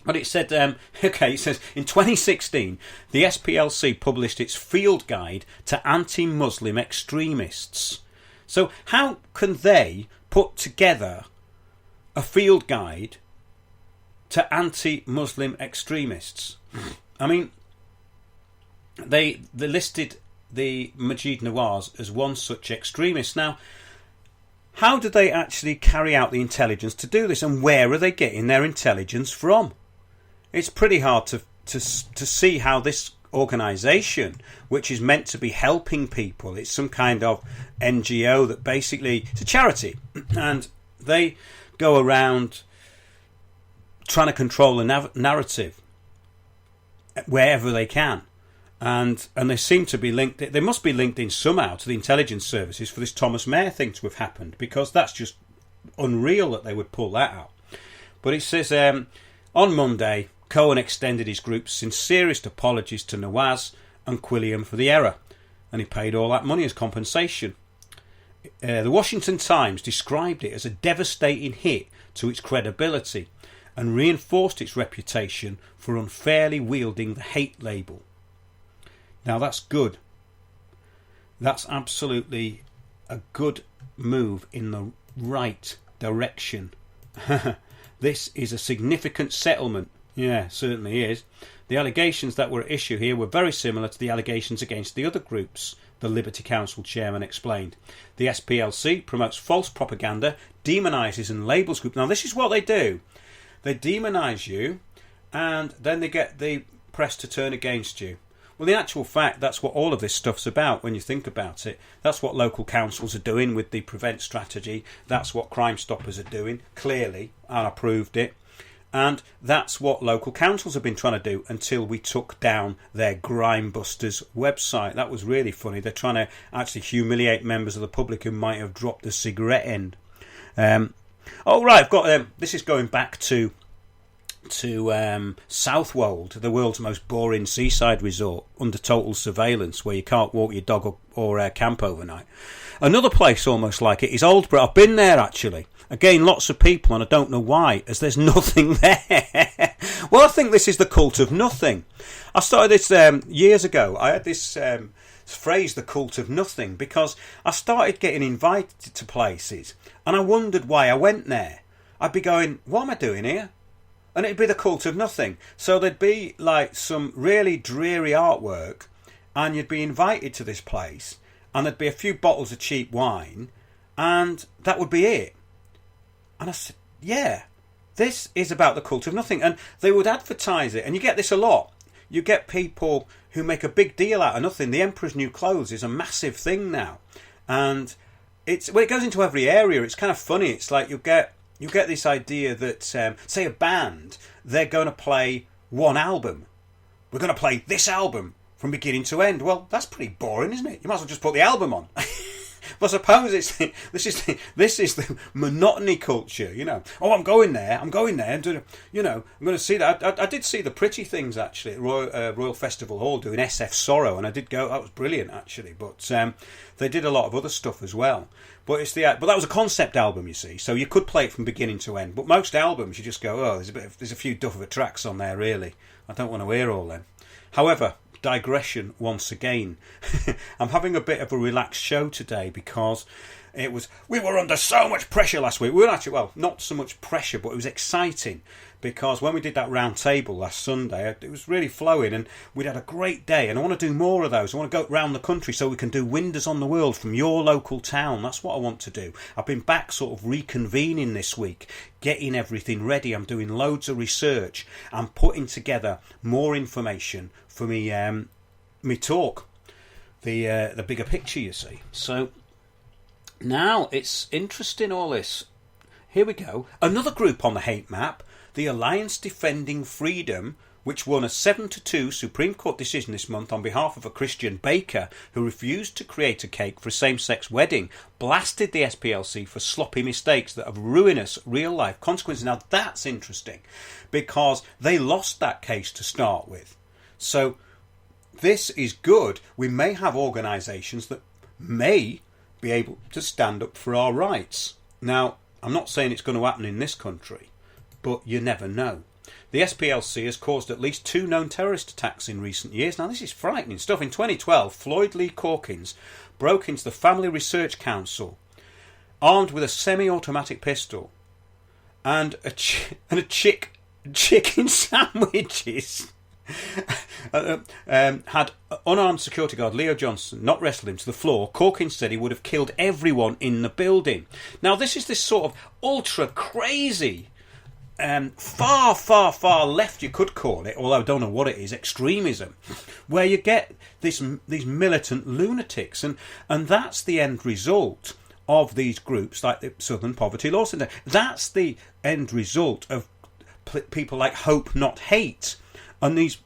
But it said, it says, in 2016, the SPLC published its field guide to anti-Muslim extremists. So how can they put together a field guide to anti-Muslim extremists? I mean, they listed the Majid Nawaz as one such extremist. Now, how do they actually carry out the intelligence to do this, and where are they getting their intelligence from? It's pretty hard to see how this organisation, which is meant to be helping people, it's some kind of NGO that basically, it's a charity, and they go around trying to control the narrative wherever they can. And they seem to be linked. They must be linked in somehow to the intelligence services for this Thomas Mayer thing to have happened, because that's just unreal that they would pull that out. But it says, on Monday, Cohen extended his group's sincerest apologies to Nawaz and Quilliam for the error, and he paid all that money as compensation. The Washington Times described it as a devastating hit to its credibility and reinforced its reputation for unfairly wielding the hate label. Now that's good. That's absolutely a good move in the right direction. This is a significant settlement. Yeah, certainly is. The allegations that were at issue here were very similar to the allegations against the other groups, the Liberty Council chairman explained. The SPLC promotes false propaganda, demonises and labels groups. Now this is what they do. They demonise you and then they get the press to turn against you. Well, in actual fact, that's what all of this stuff's about when you think about it. That's what local councils are doing with the Prevent strategy. That's what Crime Stoppers are doing, clearly, and I proved it. And that's what local councils have been trying to do until we took down their Grime Busters website. That was really funny. They're trying to actually humiliate members of the public who might have dropped the cigarette end. I've got this is going back to Southwold, the world's most boring seaside resort under total surveillance, where you can't walk your dog or camp overnight. Another place almost like it is Aldborough. I've been there actually. Again, lots of people, and I don't know why, as there's nothing there. Well, I think this is the cult of nothing. I started this years ago. I had this phrase, the cult of nothing, because I started getting invited to places, and I wondered why I went there. I'd be going, what am I doing here? And it'd be the cult of nothing. So there'd be like some really dreary artwork, and you'd be invited to this place, and there'd be a few bottles of cheap wine, and that would be it. And I said, yeah, this is about the cult of nothing. And they would advertise it, and you get this a lot. You get people who make a big deal out of nothing. The Emperor's New Clothes is a massive thing now, and it goes into every area. It's kind of funny. It's like you get this idea that, say, a band, they're going to play one album. We're going to play this album from beginning to end. Well, that's pretty boring, isn't it? You might as well just put the album on. But I suppose this is the monotony culture, you know. Oh, I'm going there, and you know, I'm going to see that. I did see the Pretty Things actually at Royal Festival Hall doing SF Sorrow, and I did go. That was brilliant actually. But they did a lot of other stuff as well. But that was a concept album, you see, so you could play it from beginning to end. But most albums, you just go, oh, there's a few duff of a tracks on there, really. I don't want to hear all them. However, digression once again. I'm having a bit of a relaxed show today because we were under so much pressure last week. We were actually, well, not so much pressure, but it was exciting because when we did that round table last Sunday, it was really flowing and we'd had a great day, and I want to do more of those. I want to go around the country so we can do Windows on the World from your local town. That's what I want to do. I've been back sort of reconvening this week, getting everything ready. I'm doing loads of research. I'm putting together more information for me talk, the bigger picture, you see. So now it's interesting, all this. Here we go. Another group on the hate map, the Alliance Defending Freedom, which won a 7-2 Supreme Court decision this month on behalf of a Christian baker who refused to create a cake for a same-sex wedding, blasted the SPLC for sloppy mistakes that have ruinous real-life consequences. Now that's interesting because they lost that case to start with. So this is good. We may have organisations that may be able to stand up for our rights. Now, I'm not saying it's going to happen in this country, but you never know. The SPLC has caused at least 2 known terrorist attacks in recent years. Now, this is frightening stuff. In 2012, Floyd Lee Corkins broke into the Family Research Council armed with a semi-automatic pistol and a chicken sandwiches. Had unarmed security guard Leo Johnson not wrestled him to the floor, Corkins said he would have killed everyone in the building. Now this is this sort of ultra crazy, far left, you could call it, although I don't know what it is, extremism, where you get these militant lunatics, and that's the end result of these groups like the Southern Poverty Law Centre. That's the end result of people like Hope Not Hate. And these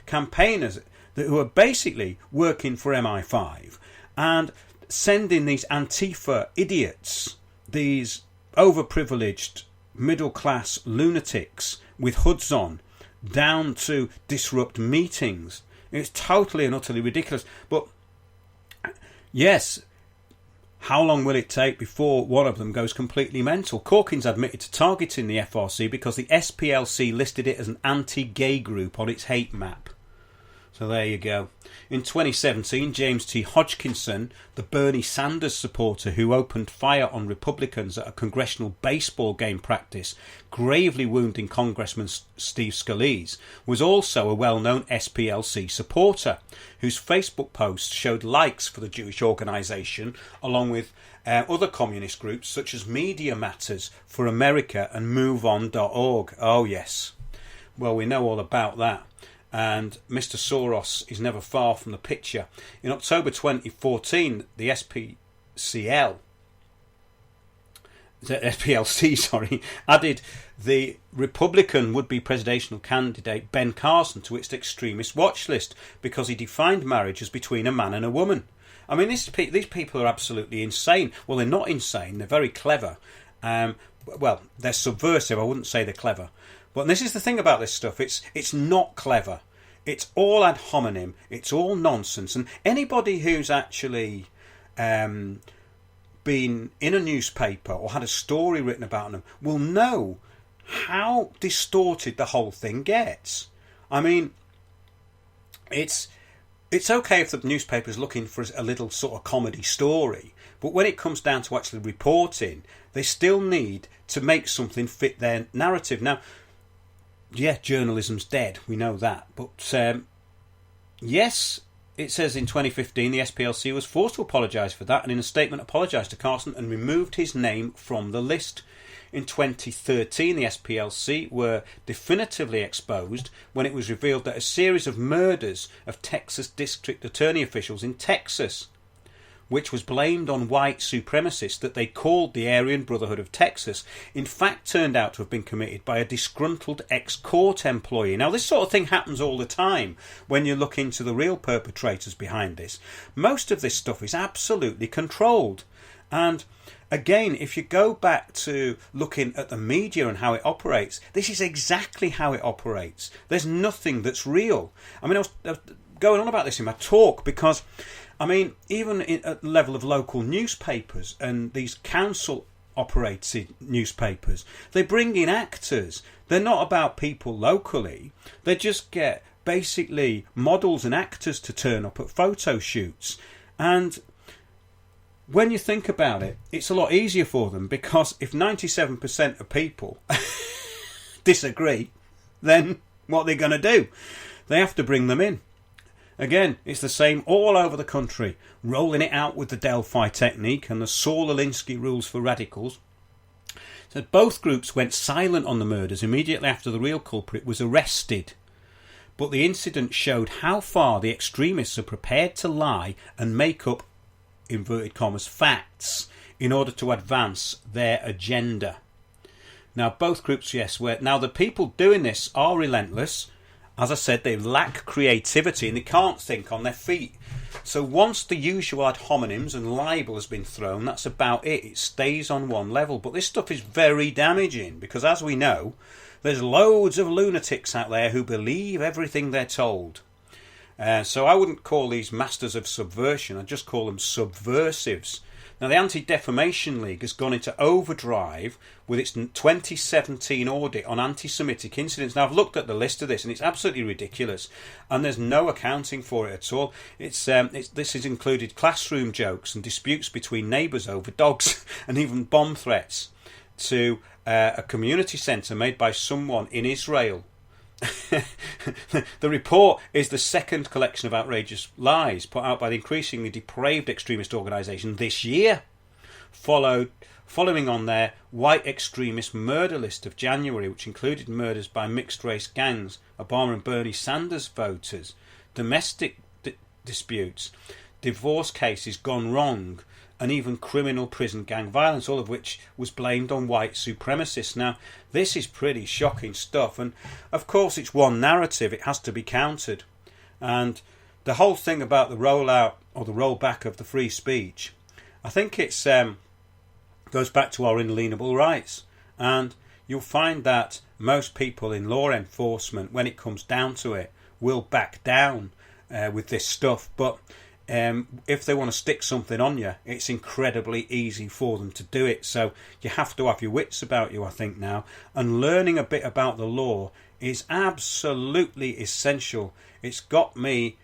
campaigners who are basically working for MI5 and sending these Antifa idiots, these overprivileged middle-class lunatics with hoods on, down to disrupt meetings. It's totally and utterly ridiculous. But yes, how long will it take before one of them goes completely mental? Corkins admitted to targeting the FRC because the SPLC listed it as an anti-gay group on its hate map. So there you go. In 2017, James T. Hodgkinson, the Bernie Sanders supporter who opened fire on Republicans at a congressional baseball game practice, gravely wounding Congressman Steve Scalise, was also a well-known SPLC supporter, whose Facebook posts showed likes for the Jewish organisation, along with other communist groups such as Media Matters for America and MoveOn.org. Oh yes, well, we know all about that. And Mr. Soros is never far from the picture. In October 2014, the SPLC added the Republican would-be presidential candidate Ben Carson to its extremist watch list because he defined marriage as between a man and a woman. I mean, these people are absolutely insane. Well, they're not insane. They're very clever. Well, they're subversive. I wouldn't say they're clever. But this is the thing about this stuff. It's not clever. It's all ad hominem. It's all nonsense. And anybody who's actually been in a newspaper or had a story written about them will know how distorted the whole thing gets. I mean, it's okay if the newspaper's looking for a little sort of comedy story, but when it comes down to actually reporting, they still need to make something fit their narrative. Now, yeah, journalism's dead, we know that, but yes, it says in 2015 the SPLC was forced to apologise for that, and in a statement apologised to Carson and removed his name from the list. In 2013, the SPLC were definitively exposed when it was revealed that a series of murders of Texas district attorney officials in Texas, which was blamed on white supremacists that they called the Aryan Brotherhood of Texas, in fact turned out to have been committed by a disgruntled ex-court employee. Now, this sort of thing happens all the time when you look into the real perpetrators behind this. Most of this stuff is absolutely controlled. And again, if you go back to looking at the media and how it operates, this is exactly how it operates. There's nothing that's real. I mean, I was going on about this in my talk because, I mean, even at the level of local newspapers and these council-operated newspapers, they bring in actors. They're not about people locally. They just get basically models and actors to turn up at photo shoots. And when you think about it, it's a lot easier for them because if 97% of people disagree, then what are they going to do? They have to bring them in. Again, it's the same all over the country, rolling it out with the Delphi technique and the Saul Alinsky rules for radicals. So both groups went silent on the murders immediately after the real culprit was arrested. But the incident showed how far the extremists are prepared to lie and make up, inverted commas, facts in order to advance their agenda. Now, both groups, yes, now the people doing this are relentless. As I said, they lack creativity and they can't think on their feet. So once the usual ad hominems and libel has been thrown, that's about it. It stays on one level. But this stuff is very damaging because, as we know, there's loads of lunatics out there who believe everything they're told. So I wouldn't call these masters of subversion. I'd just call them subversives. Now, the Anti-Defamation League has gone into overdrive with its 2017 audit on anti-Semitic incidents. Now, I've looked at the list of this, and it's absolutely ridiculous, and there's no accounting for it at all. This has included classroom jokes and disputes between neighbours over dogs, and even bomb threats to a community centre made by someone in Israel. The report is the second collection of outrageous lies put out by the increasingly depraved extremist organisation this year, following on their white extremist murder list of January, which included murders by mixed-race gangs, Obama and Bernie Sanders voters, domestic disputes, divorce cases gone wrong, and even criminal prison gang violence, all of which was blamed on white supremacists. Now, this is pretty shocking stuff, and of course it's one narrative, it has to be countered. And the whole thing about the rollout or the rollback of the free speech, I think it's goes back to our inalienable rights. And you'll find that most people in law enforcement, when it comes down to it, will back down with this stuff. But if they want to stick something on you, it's incredibly easy for them to do it. So you have to have your wits about you, I think, now. And learning a bit about the law is absolutely essential. It's got me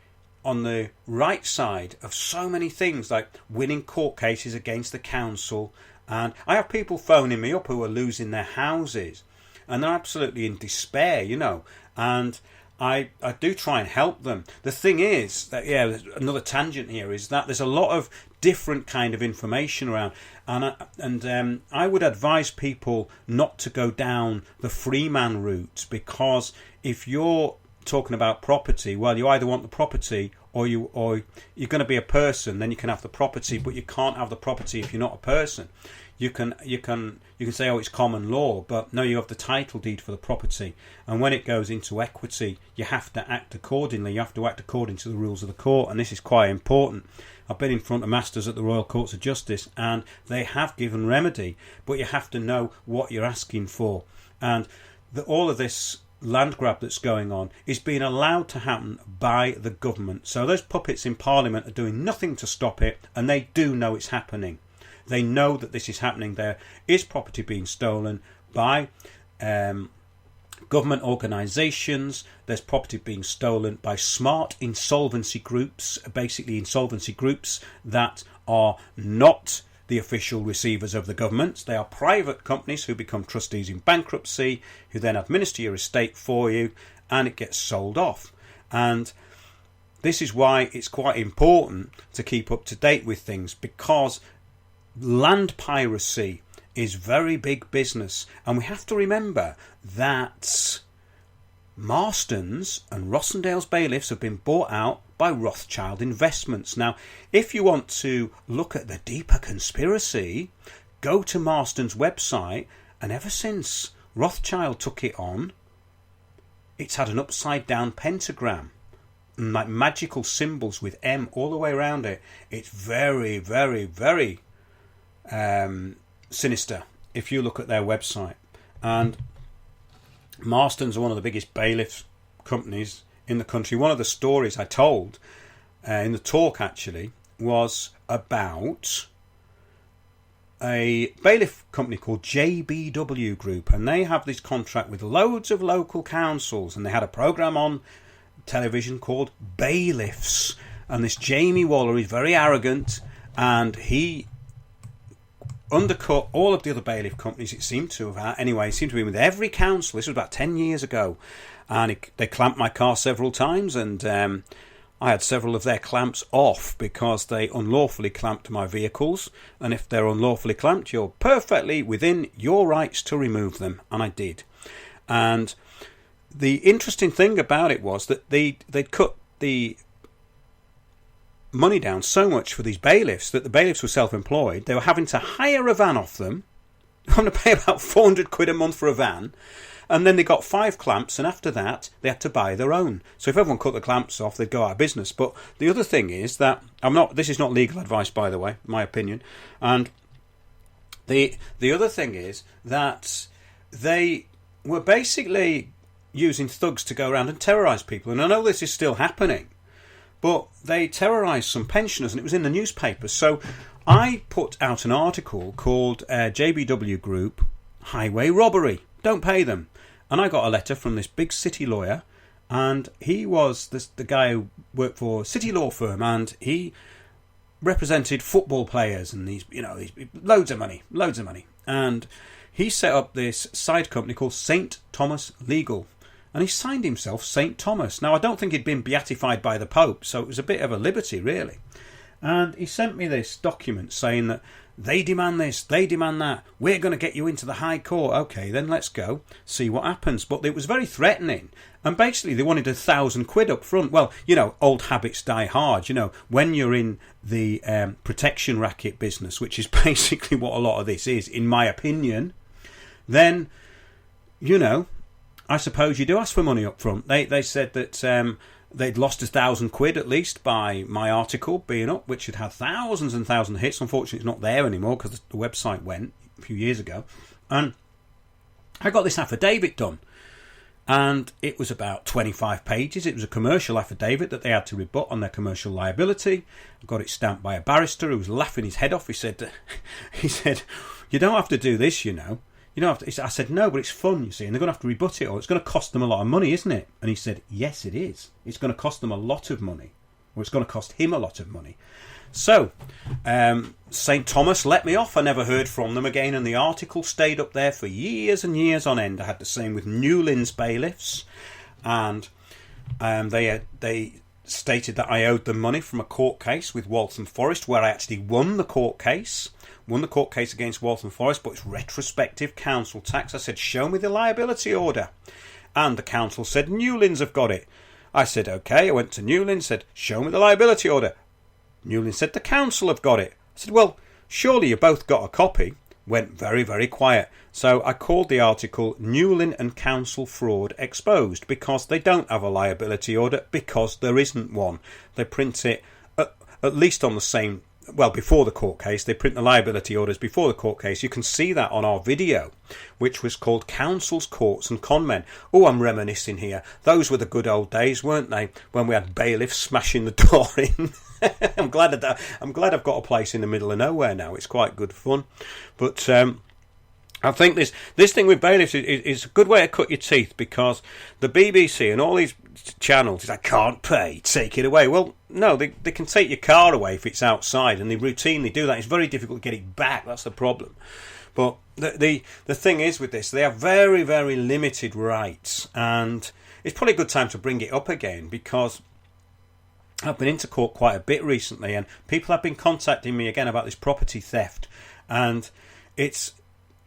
on the right side of so many things, like winning court cases against the council. And I have people phoning me up who are losing their houses, and they're absolutely in despair, you know, and I do try and help them. The thing is that, yeah, another tangent here is that there's a lot of different kind of information around, and I would advise people not to go down the free man route, because if you're talking about property, well, you either want the property or you're going to be a person, then you can have the property, but you can't have the property if you're not a person. You can say, oh, it's common law, but no, you have the title deed for the property, and when it goes into equity, you have to act accordingly. You have to act according to the rules of the court, and this is quite important. I've been in front of masters at the Royal Courts of Justice, and they have given remedy, but you have to know what you're asking for. And all of this land grab that's going on is being allowed to happen by the government. So those puppets in Parliament are doing nothing to stop it, and they do know it's happening. They know that this is happening. There is property being stolen by government organisations. There's property being stolen by smart insolvency groups, basically insolvency groups that are not the official receivers of the government. They are private companies who become trustees in bankruptcy, who then administer your estate for you, and it gets sold off. And this is why it's quite important to keep up to date with things, because land piracy is very big business, and we have to remember that Marston's and Rossendale's bailiffs have been bought out by Rothschild Investments. Now, if you want to look at the deeper conspiracy, go to Marston's website, and ever since Rothschild took it on, it's had an upside down pentagram and like magical symbols with M all the way around it. It's very, very, very sinister if you look at their website. And Marston's are one of the biggest bailiff companies in the country. One of the stories I told in the talk actually was about a bailiff company called JBW Group, and they have this contract with loads of local councils, and they had a programme on television called Bailiffs, and this Jamie Waller is very arrogant, and he undercut all of the other bailiff companies. It seemed to have, anyway, it seemed to be with every council. This was about 10 years ago, and they clamped my car several times, and I had several of their clamps off because they unlawfully clamped my vehicles, and if they're unlawfully clamped, you're perfectly within your rights to remove them, and I did. And the interesting thing about it was that they'd cut the money down so much for these bailiffs that the bailiffs were self-employed. They were having to hire a van off them, having to pay about 400 quid a month for a van, and then they got 5 clamps, and after that they had to buy their own. So if everyone cut the clamps off, they'd go out of business. But the other thing is that this is not legal advice, by the way, my opinion, and the other thing is that they were basically using thugs to go around and terrorise people. And I know this is still happening, but they terrorised some pensioners, and it was in the newspapers. So I put out an article called JBW Group Highway Robbery. Don't pay them. And I got a letter from this big city lawyer, and he was the guy who worked for a city law firm, and he represented football players and these loads of money. And he set up this side company called St. Thomas Legal. And he signed himself St. Thomas. Now, I don't think he'd been beatified by the Pope, so it was a bit of a liberty, really. And he sent me this document saying that they demand this, they demand that, we're going to get you into the High Court. Okay, then let's go, see what happens. But it was very threatening. And basically, they wanted 1,000 quid up front. Well, old habits die hard. When you're in the protection racket business, which is basically what a lot of this is, in my opinion, then, I suppose you do ask for money up front. They said that they'd lost 1,000 quid at least by my article being up, which had thousands and thousands of hits. Unfortunately, it's not there anymore because the website went a few years ago. And I got this affidavit done, and it was about 25 pages. It was a commercial affidavit that they had to rebut on their commercial liability. I got it stamped by a barrister who was laughing his head off. He said, "You don't have to do this, You don't have to. I said, no, but it's fun, you see, and they're going to have to rebut it, or it's going to cost them a lot of money, isn't it? And he said, yes, it is. It's going to cost them a lot of money, or it's going to cost him a lot of money. So, St. Thomas let me off. I never heard from them again, and the article stayed up there for years and years on end. I had the same with Newlands bailiffs, and they stated that I owed them money from a court case with Waltham Forest, where I actually won the court case against Waltham Forest, but it's retrospective council tax. I said, show me the liability order, and the council said Newlands have got it. I said, okay. I went to Newlands, said, show me the liability order. Newlands said, the council have got it. I said, well, surely you both got a copy. Went very, very quiet. So I called the article Newland and Council Fraud Exposed, because they don't have a liability order, because there isn't one. They print it at least on the same, well, before the court case. They print the liability orders before the court case. You can see that on our video, which was called Councils, Courts and Conmen. Oh, I'm reminiscing here. Those were the good old days, weren't they? When we had bailiffs smashing the door in. I'm glad I've got a place in the middle of nowhere now. It's quite good fun. But I think this thing with bailiffs is a good way to cut your teeth, because the BBC and all these channels, I can't pay, take it away. Well, no, they can take your car away if it's outside, and they routinely do that. It's very difficult to get it back. That's the problem. But the thing is with this, they have very, very limited rights, and it's probably a good time to bring it up again, because I've been into court quite a bit recently, and people have been contacting me again about this property theft, and it's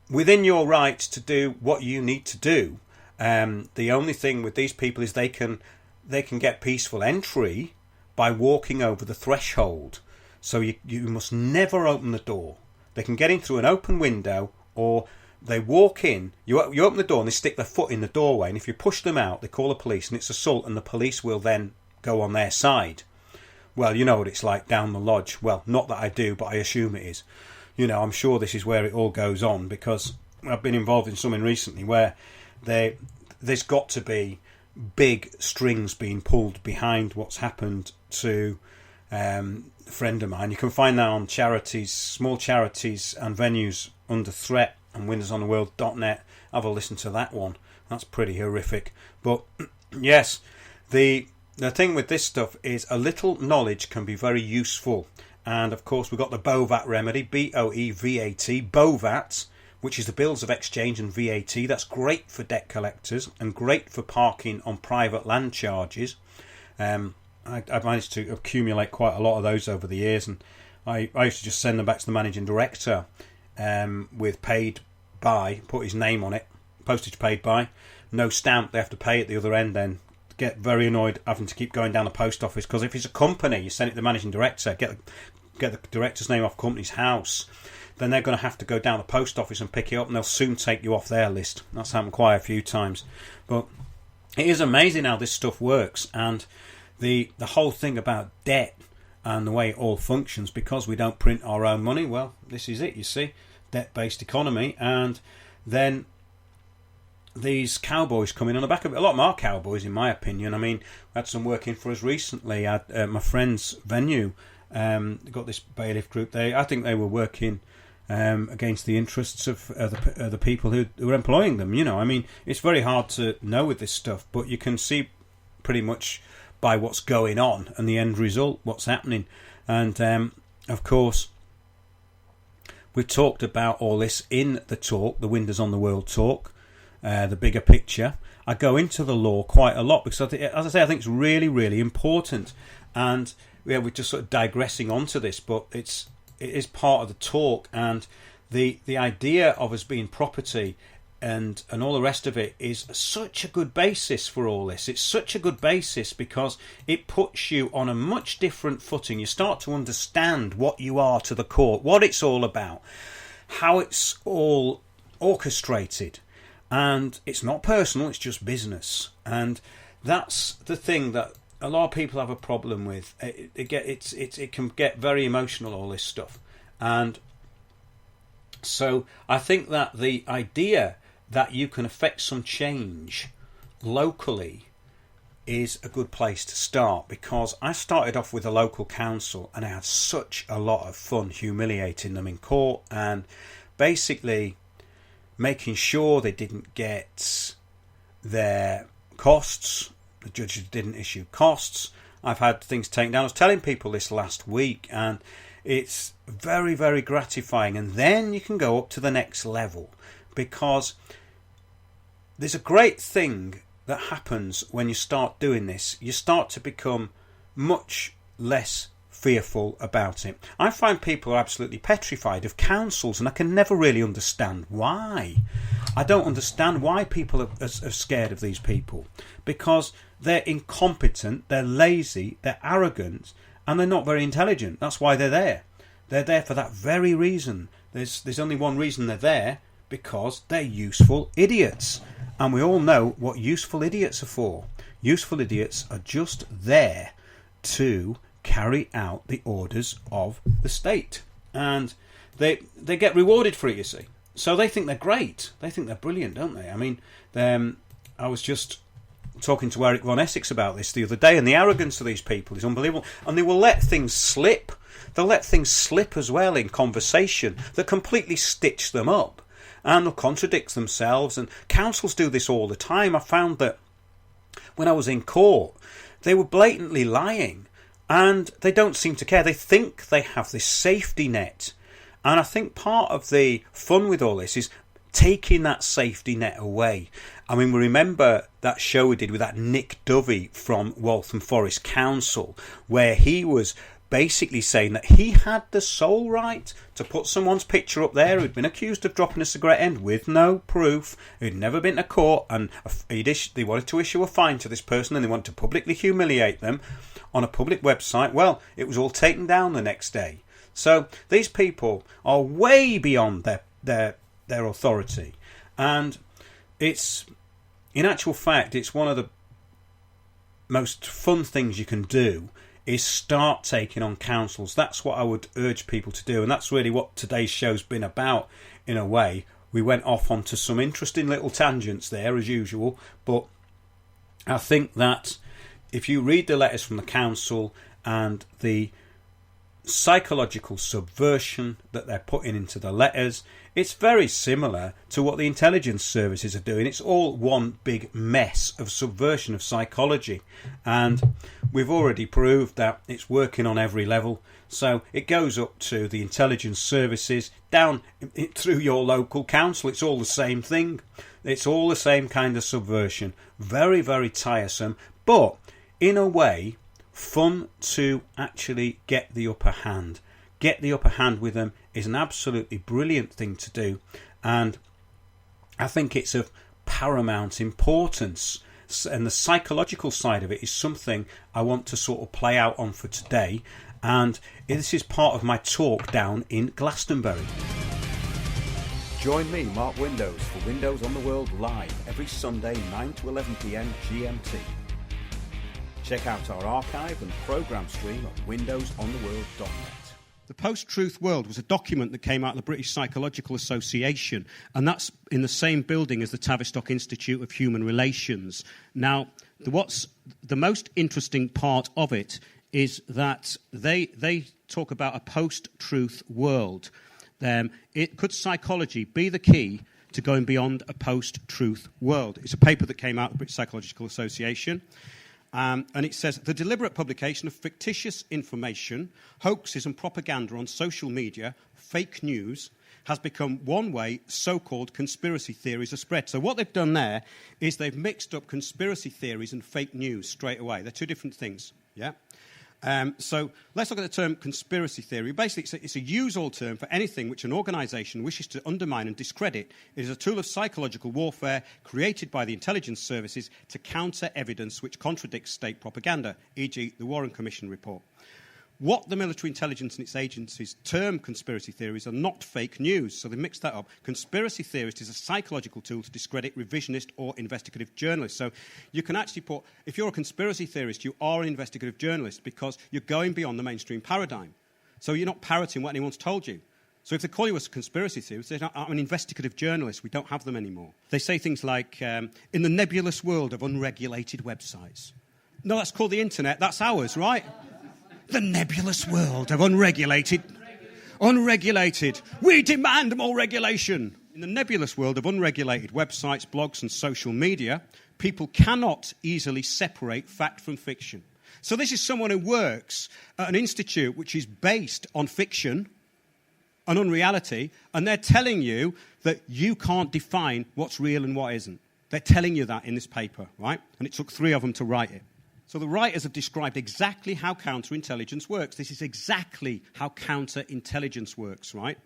within your rights to do what you need to do. The only thing with these people is they can get peaceful entry by walking over the threshold. So you must never open the door. They can get in through an open window, or they walk in, you open the door and they stick their foot in the doorway, and if you push them out, they call the police, and it's assault, and the police will then go on their side. Well, you know what it's like down the lodge. Well, not that I do, but I assume it is. You know, I'm sure this is where it all goes on, because I've been involved in something recently where there's got to be big strings being pulled behind what's happened to a friend of mine. You can find that on charities, small charities and venues under threat, and windorsontheworld.net. Have a listen to that one. That's pretty horrific. But yes, the thing with this stuff is a little knowledge can be very useful. And of course we've got the BOVAT remedy, B-O-E-V-A-T, BOVAT, which is the bills of exchange and VAT. That's great for debt collectors and great for parking on private land charges. I've managed to accumulate quite a lot of those over the years, and I used to just send them back to the managing director with paid by, put his name on it, postage paid by, no stamp. They have to pay at the other end then. Get very annoyed having to keep going down the post office, because if it's a company, you send it to the managing director, get the director's name off the company's house, then they're going to have to go down the post office and pick it up, and they'll soon take you off their list. That's happened quite a few times. But it is amazing how this stuff works, and the whole thing about debt and the way it all functions, because we don't print our own money. Well, this is it, you see, debt-based economy. And then these cowboys come in on the back of it. A lot of them are cowboys, in my opinion. I mean, we had some working for us recently at my friend's venue. Got this bailiff group. I think they were working against the interests of the people who were employing them. You know, I mean, it's very hard to know with this stuff, but you can see pretty much by what's going on and the end result, what's happening. And of course, we've talked about all this in the talk, the Windows on the World talk. The bigger picture. I go into the law quite a lot because, as I say, I think it's really, really important. And yeah, we're just sort of digressing onto this, but it is part of the talk. And the idea of us being property and all the rest of it is such a good basis for all this. It's such a good basis because it puts you on a much different footing. You start to understand what you are to the court, what it's all about, how it's all orchestrated. And it's not personal, it's just business. And that's the thing that a lot of people have a problem with. It can get very emotional, all this stuff. And so I think that the idea that you can affect some change locally is a good place to start, because I started off with a local council and I had such a lot of fun humiliating them in court. And basically making sure they didn't get their costs. The judges didn't issue costs. I've had things taken down. I was telling people this last week, and it's very, very gratifying. And then you can go up to the next level, because there's a great thing that happens when you start doing this. You start to become much less fearful about it. I find people are absolutely petrified of councils, and I can never really understand why. I don't understand why people are scared of these people, because they're incompetent, they're lazy, they're arrogant, and they're not very intelligent. That's why they're there. They're there for that very reason. There's only one reason they're there, because they're useful idiots. And we all know what useful idiots are for. Useful idiots are just there to carry out the orders of the state. And they get rewarded for it, you see. So they think they're great. They think they're brilliant, don't they? I mean, I was just talking to Eric von Essex about this the other day, and the arrogance of these people is unbelievable. And they will let things slip. They'll let things slip as well in conversation that completely stitch them up. And they'll contradict themselves. And councils do this all the time. I found that when I was in court, they were blatantly lying. And they don't seem to care. They think they have this safety net. And I think part of the fun with all this is taking that safety net away. I mean, we remember that show we did with that Nick Dovey from Waltham Forest Council, where he was basically saying that he had the sole right to put someone's picture up there who'd been accused of dropping a cigarette end with no proof, who'd never been to court, and they wanted to issue a fine to this person, and they wanted to publicly humiliate them on a public website. Well, it was all taken down the next day. So these people are way beyond their authority, and it's, in actual fact, it's one of the most fun things you can do is start taking on councils. That's what I would urge people to do, and that's really what today's show's been about, in a way. We went off onto some interesting little tangents there, as usual, but I think that if you read the letters from the council and the psychological subversion that they're putting into the letters, it's very similar to what the intelligence services are doing. It's all one big mess of subversion of psychology, and we've already proved that it's working on every level. So it goes up to the intelligence services, down through your local council. It's all the same thing. It's all the same kind of subversion. Very, very tiresome, but in a way fun to actually get the upper hand. Get the upper hand with them is an absolutely brilliant thing to do, and I think it's of paramount importance. And the psychological side of it is something I want to sort of play out on for today, and this is part of my talk down in Glastonbury. Join me, Mark Windows, for Windows on the World Live every Sunday 9 to 11 PM GMT. Check out our archive and programme stream at windowsontheworld.net. The Post-Truth World was a document that came out of the British Psychological Association, and that's in the same building as the Tavistock Institute of Human Relations. Now, what's the most interesting part of it is that they talk about a post-truth world. Could psychology be the key to going beyond a post-truth world? It's a paper that came out of the British Psychological Association. And it says, the deliberate publication of fictitious information, hoaxes and propaganda on social media, fake news, has become one way so-called conspiracy theories are spread. So what they've done there is they've mixed up conspiracy theories and fake news straight away. They're two different things, yeah? So let's look at the term conspiracy theory. Basically, it's a use-all term for anything which an organisation wishes to undermine and discredit. It is a tool of psychological warfare created by the intelligence services to counter evidence which contradicts state propaganda, e.g. the Warren Commission report. What the military intelligence and its agencies term conspiracy theories are not fake news, so they mix that up. Conspiracy theorist is a psychological tool to discredit revisionist or investigative journalists. So you can actually put, if you're a conspiracy theorist, you are an investigative journalist because you're going beyond the mainstream paradigm. So you're not parroting what anyone's told you. So if they call you a conspiracy theorist, they say, I'm an investigative journalist. We don't have them anymore. They say things like, in the nebulous world of unregulated websites. No, that's called the internet. That's ours, right? The nebulous world of unregulated. We demand more regulation. In the nebulous world of unregulated websites, blogs and social media, people cannot easily separate fact from fiction. So this is someone who works at an institute which is based on fiction and unreality, and they're telling you that you can't define what's real and what isn't. They're telling you that in this paper, right? And it took 3 of them to write it. So the writers have described exactly how counterintelligence works. This is exactly how counterintelligence works, right?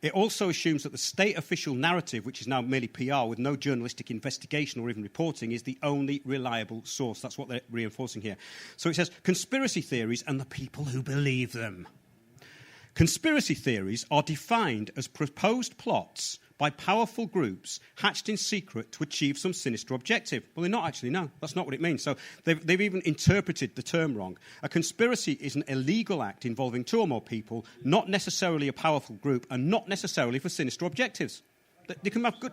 It also assumes that the state official narrative, which is now merely PR with no journalistic investigation or even reporting, is the only reliable source. That's what they're reinforcing here. So it says, conspiracy theories and the people who believe them. Conspiracy theories are defined as proposed plots by powerful groups hatched in secret to achieve some sinister objective. Well, they're not actually, no. That's not what it means. So they've even interpreted the term wrong. A conspiracy is an illegal act involving 2 or more people, not necessarily a powerful group, and not necessarily for sinister objectives. They can have good...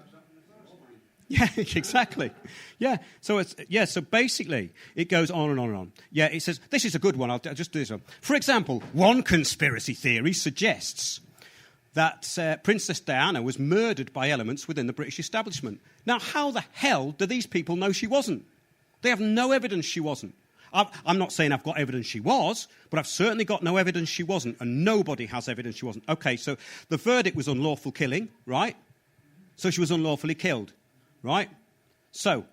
Yeah, exactly. Yeah, so so basically it goes on and on and on. Yeah, it says, this is a good one, I'll just do this one. For example, one conspiracy theory suggests that Princess Diana was murdered by elements within the British establishment. Now, how the hell do these people know she wasn't? They have no evidence she wasn't. I'm not saying I've got evidence she was, but I've certainly got no evidence she wasn't, and nobody has evidence she wasn't. Okay, so the verdict was unlawful killing, right? So she was unlawfully killed, right? So,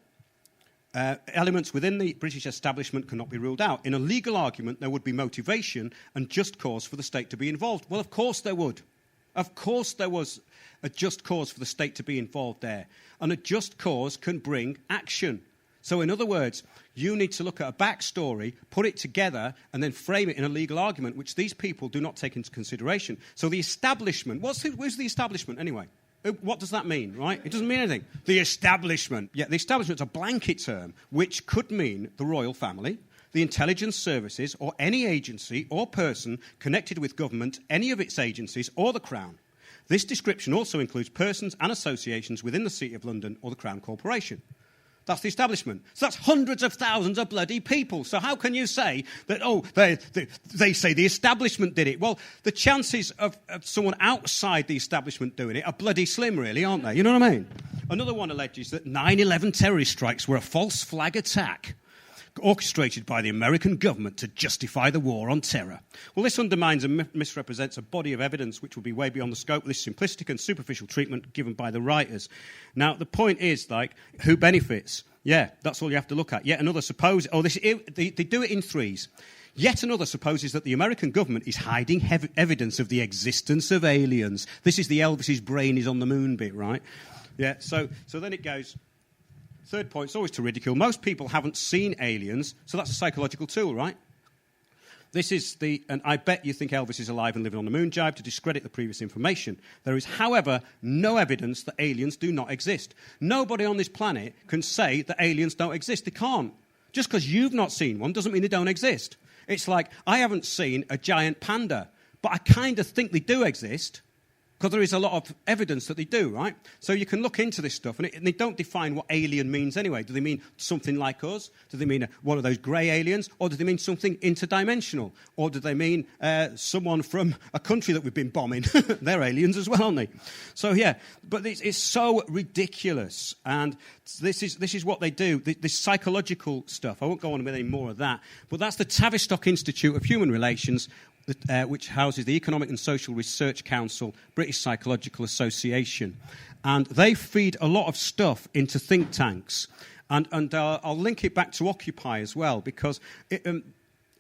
elements within the British establishment cannot be ruled out. In a legal argument, there would be motivation and just cause for the state to be involved. Well, of course there would. Of course there was a just cause for the state to be involved there. And a just cause can bring action. So in other words, you need to look at a backstory, put it together, and then frame it in a legal argument, which these people do not take into consideration. So the establishment, who's the establishment anyway? What does that mean, right? It doesn't mean anything. The establishment. Yeah, the establishment's a blanket term, which could mean the royal family, the intelligence services, or any agency or person connected with government, any of its agencies, or the Crown. This description also includes persons and associations within the City of London or the Crown Corporation. That's the establishment. So that's hundreds of thousands of bloody people. So how can you say that, they say the establishment did it? Well, the chances of someone outside the establishment doing it are bloody slim, really, aren't they? You know what I mean? Another one alleges that 9/11 terrorist strikes were a false flag attack orchestrated by the American government to justify the war on terror. Well, this undermines and misrepresents a body of evidence which will be way beyond the scope of this simplistic and superficial treatment given by the writers. Now, the point is, who benefits? Yeah, that's all you have to look at. Yet another they do it in threes. Yet another supposes that the American government is hiding evidence of the existence of aliens. This is the Elvis's brain is on the moon bit, right? Yeah, so then it goes... Third point, it's always to ridicule. Most people haven't seen aliens, so that's a psychological tool, right? This is and I bet you think Elvis is alive and living on the moon jibe to discredit the previous information. There is, however, no evidence that aliens do not exist. Nobody on this planet can say that aliens don't exist. They can't. Just because you've not seen one doesn't mean they don't exist. It's like, I haven't seen a giant panda, but I kind of think they do exist. Because there is a lot of evidence that they do, right? So you can look into this stuff, and they don't define what alien means anyway. Do they mean something like us? Do they mean one of those grey aliens? Or do they mean something interdimensional? Or do they mean someone from a country that we've been bombing? They're aliens as well, aren't they? So, yeah, but it's so ridiculous. And this is what they do, this psychological stuff. I won't go on with any more of that. But that's the Tavistock Institute of Human Relations, which houses the Economic and Social Research Council, British Psychological Association. And they feed a lot of stuff into think tanks. And I'll link it back to Occupy as well, because in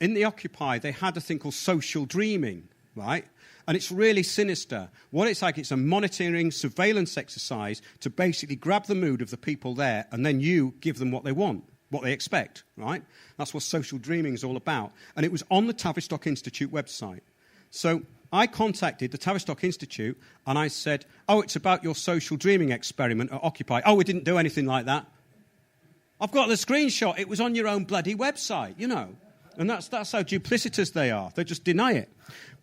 the Occupy, they had a thing called social dreaming, right? And it's really sinister. What it's like, it's a monitoring, surveillance exercise to basically grab the mood of the people there, and then you give them what they want, what they expect, right? That's what social dreaming is all about. And it was on the Tavistock Institute website. So I contacted the Tavistock Institute and I said, it's about your social dreaming experiment at Occupy. We didn't do anything like that. I've got the screenshot. It was on your own bloody website, you know. And that's how duplicitous they are. They just deny it.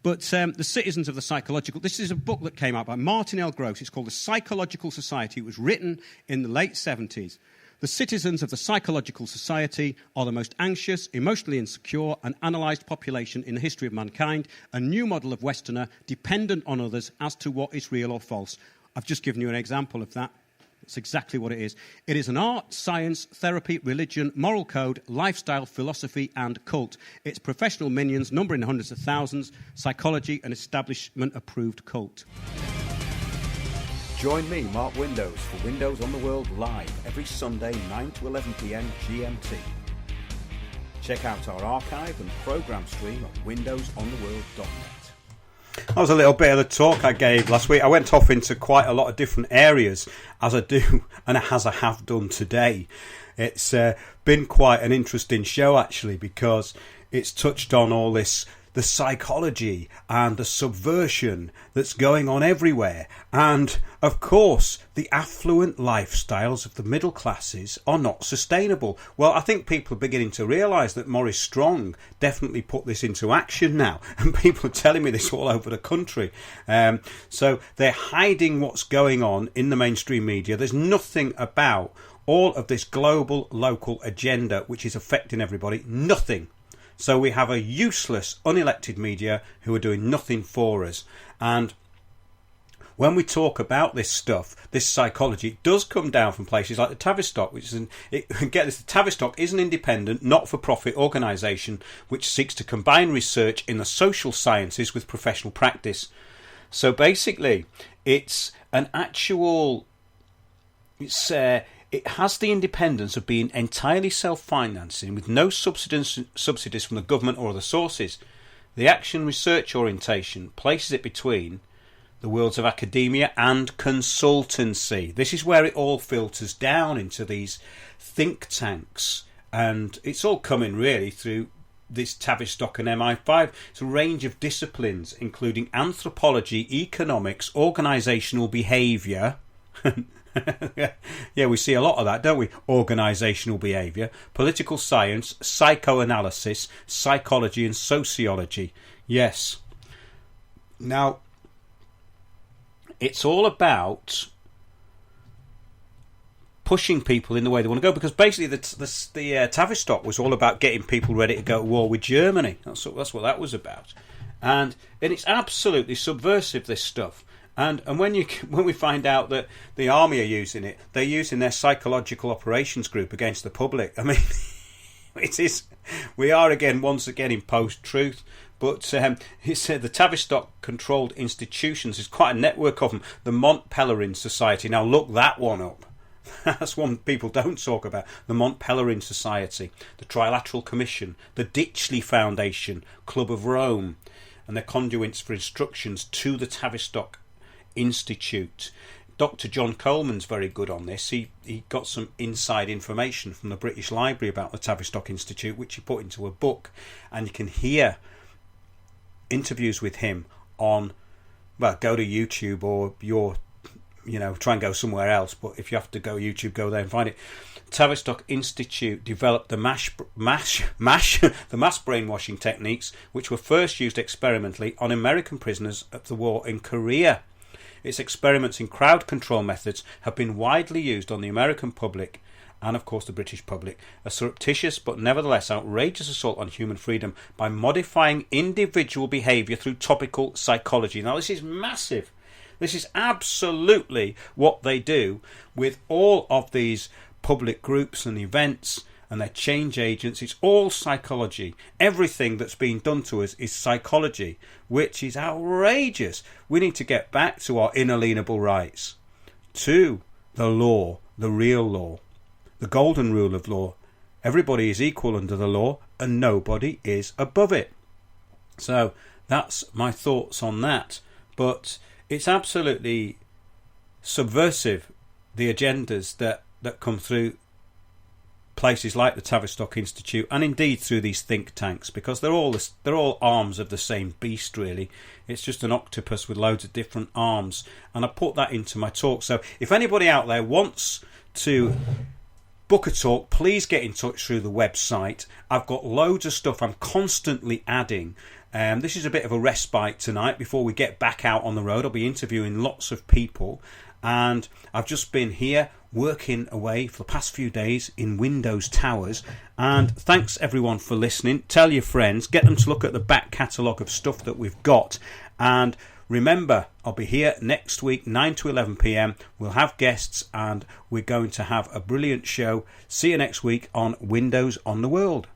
But the Citizens of the Psychological... This is a book that came out by Martin L. Gross. It's called The Psychological Society. It was written in the late 70s. The citizens of the Psychological Society are the most anxious, emotionally insecure and analysed population in the history of mankind, a new model of Westerner dependent on others as to what is real or false. I've just given you an example of that. It's exactly what it is. It is an art, science, therapy, religion, moral code, lifestyle, philosophy and cult. Its professional minions, numbering hundreds of thousands, psychology and establishment-approved cult. Join me, Mark Windows, for Windows on the World live every Sunday 9 to 11 p.m. GMT. Check out our archive and programme stream at windowsontheworld.net. That was a little bit of the talk I gave last week. I went off into quite a lot of different areas, as I do and as I have done today. It's been quite an interesting show, actually, because it's touched on all this, the psychology and the subversion that's going on everywhere. And, of course, the affluent lifestyles of the middle classes are not sustainable. Well, I think people are beginning to realise that Maurice Strong definitely put this into action now. And people are telling me this all over the country. So they're hiding what's going on in the mainstream media. There's nothing about all of this global, local agenda which is affecting everybody. Nothing. So we have a useless, unelected media who are doing nothing for us. And when we talk about this stuff, this psychology, it does come down from places like the Tavistock, which is get this, the Tavistock is an independent, not-for-profit organisation which seeks to combine research in the social sciences with professional practice. So basically, it's an actual... It has the independence of being entirely self-financing with no subsidies from the government or other sources. The action research orientation places it between the worlds of academia and consultancy. This is where it all filters down into these think tanks, and it's all coming really through this Tavistock and MI5. It's a range of disciplines including anthropology, economics, organisational behaviour. Yeah, we see a lot of that, don't we? Organisational behaviour, political science, psychoanalysis, psychology and sociology. Yes. Now, it's all about pushing people in the way they want to go, because basically the Tavistock was all about getting people ready to go to war with Germany. That's what that was about. And it's absolutely subversive, this stuff. And when we find out that the army are using it, they're using their psychological operations group against the public. I mean, we are once again in post-truth. But he said the Tavistock-controlled institutions is quite a network of them. The Mont Pelerin Society. Now look that one up. That's one people don't talk about. The Mont Pelerin Society, the Trilateral Commission, the Ditchley Foundation, Club of Rome, and their conduits for instructions to the Tavistock Institute. Dr. John Coleman's very good on this. He got some inside information from the British Library about the Tavistock Institute, which he put into a book, and you can hear interviews with him on, well, go to YouTube, or try and go somewhere else, but if you have to go YouTube, go there and find it. Tavistock Institute developed the the mass brainwashing techniques which were first used experimentally on American prisoners of the war in Korea. Its experiments in crowd control methods have been widely used on the American public and, of course, the British public. A surreptitious but nevertheless outrageous assault on human freedom by modifying individual behaviour through topical psychology. Now, this is massive. This is absolutely what they do with all of these public groups and events and their change agents. It's all psychology. Everything that's being done to us is psychology, which is outrageous. We need to get back to our inalienable rights, to the law, the real law, the golden rule of law. Everybody is equal under the law and nobody is above it. So that's my thoughts on that. But it's absolutely subversive, the agendas that come through places like the Tavistock Institute, and indeed through these think tanks, because they're all arms of the same beast, really. It's just an octopus with loads of different arms, and I put that into my talk. So if anybody out there wants to book a talk, please get in touch through the website. I've got loads of stuff I'm constantly adding. This is a bit of a respite tonight before we get back out on the road. I'll be interviewing lots of people, and I've just been here working away for the past few days in Windows Towers. And thanks everyone for listening. Tell your friends, get them to look at the back catalogue of stuff that we've got, and Remember, I'll be here next week, 9 to 11 p.m. We'll have guests and we're going to have a brilliant show. See you next week on Windows on the World.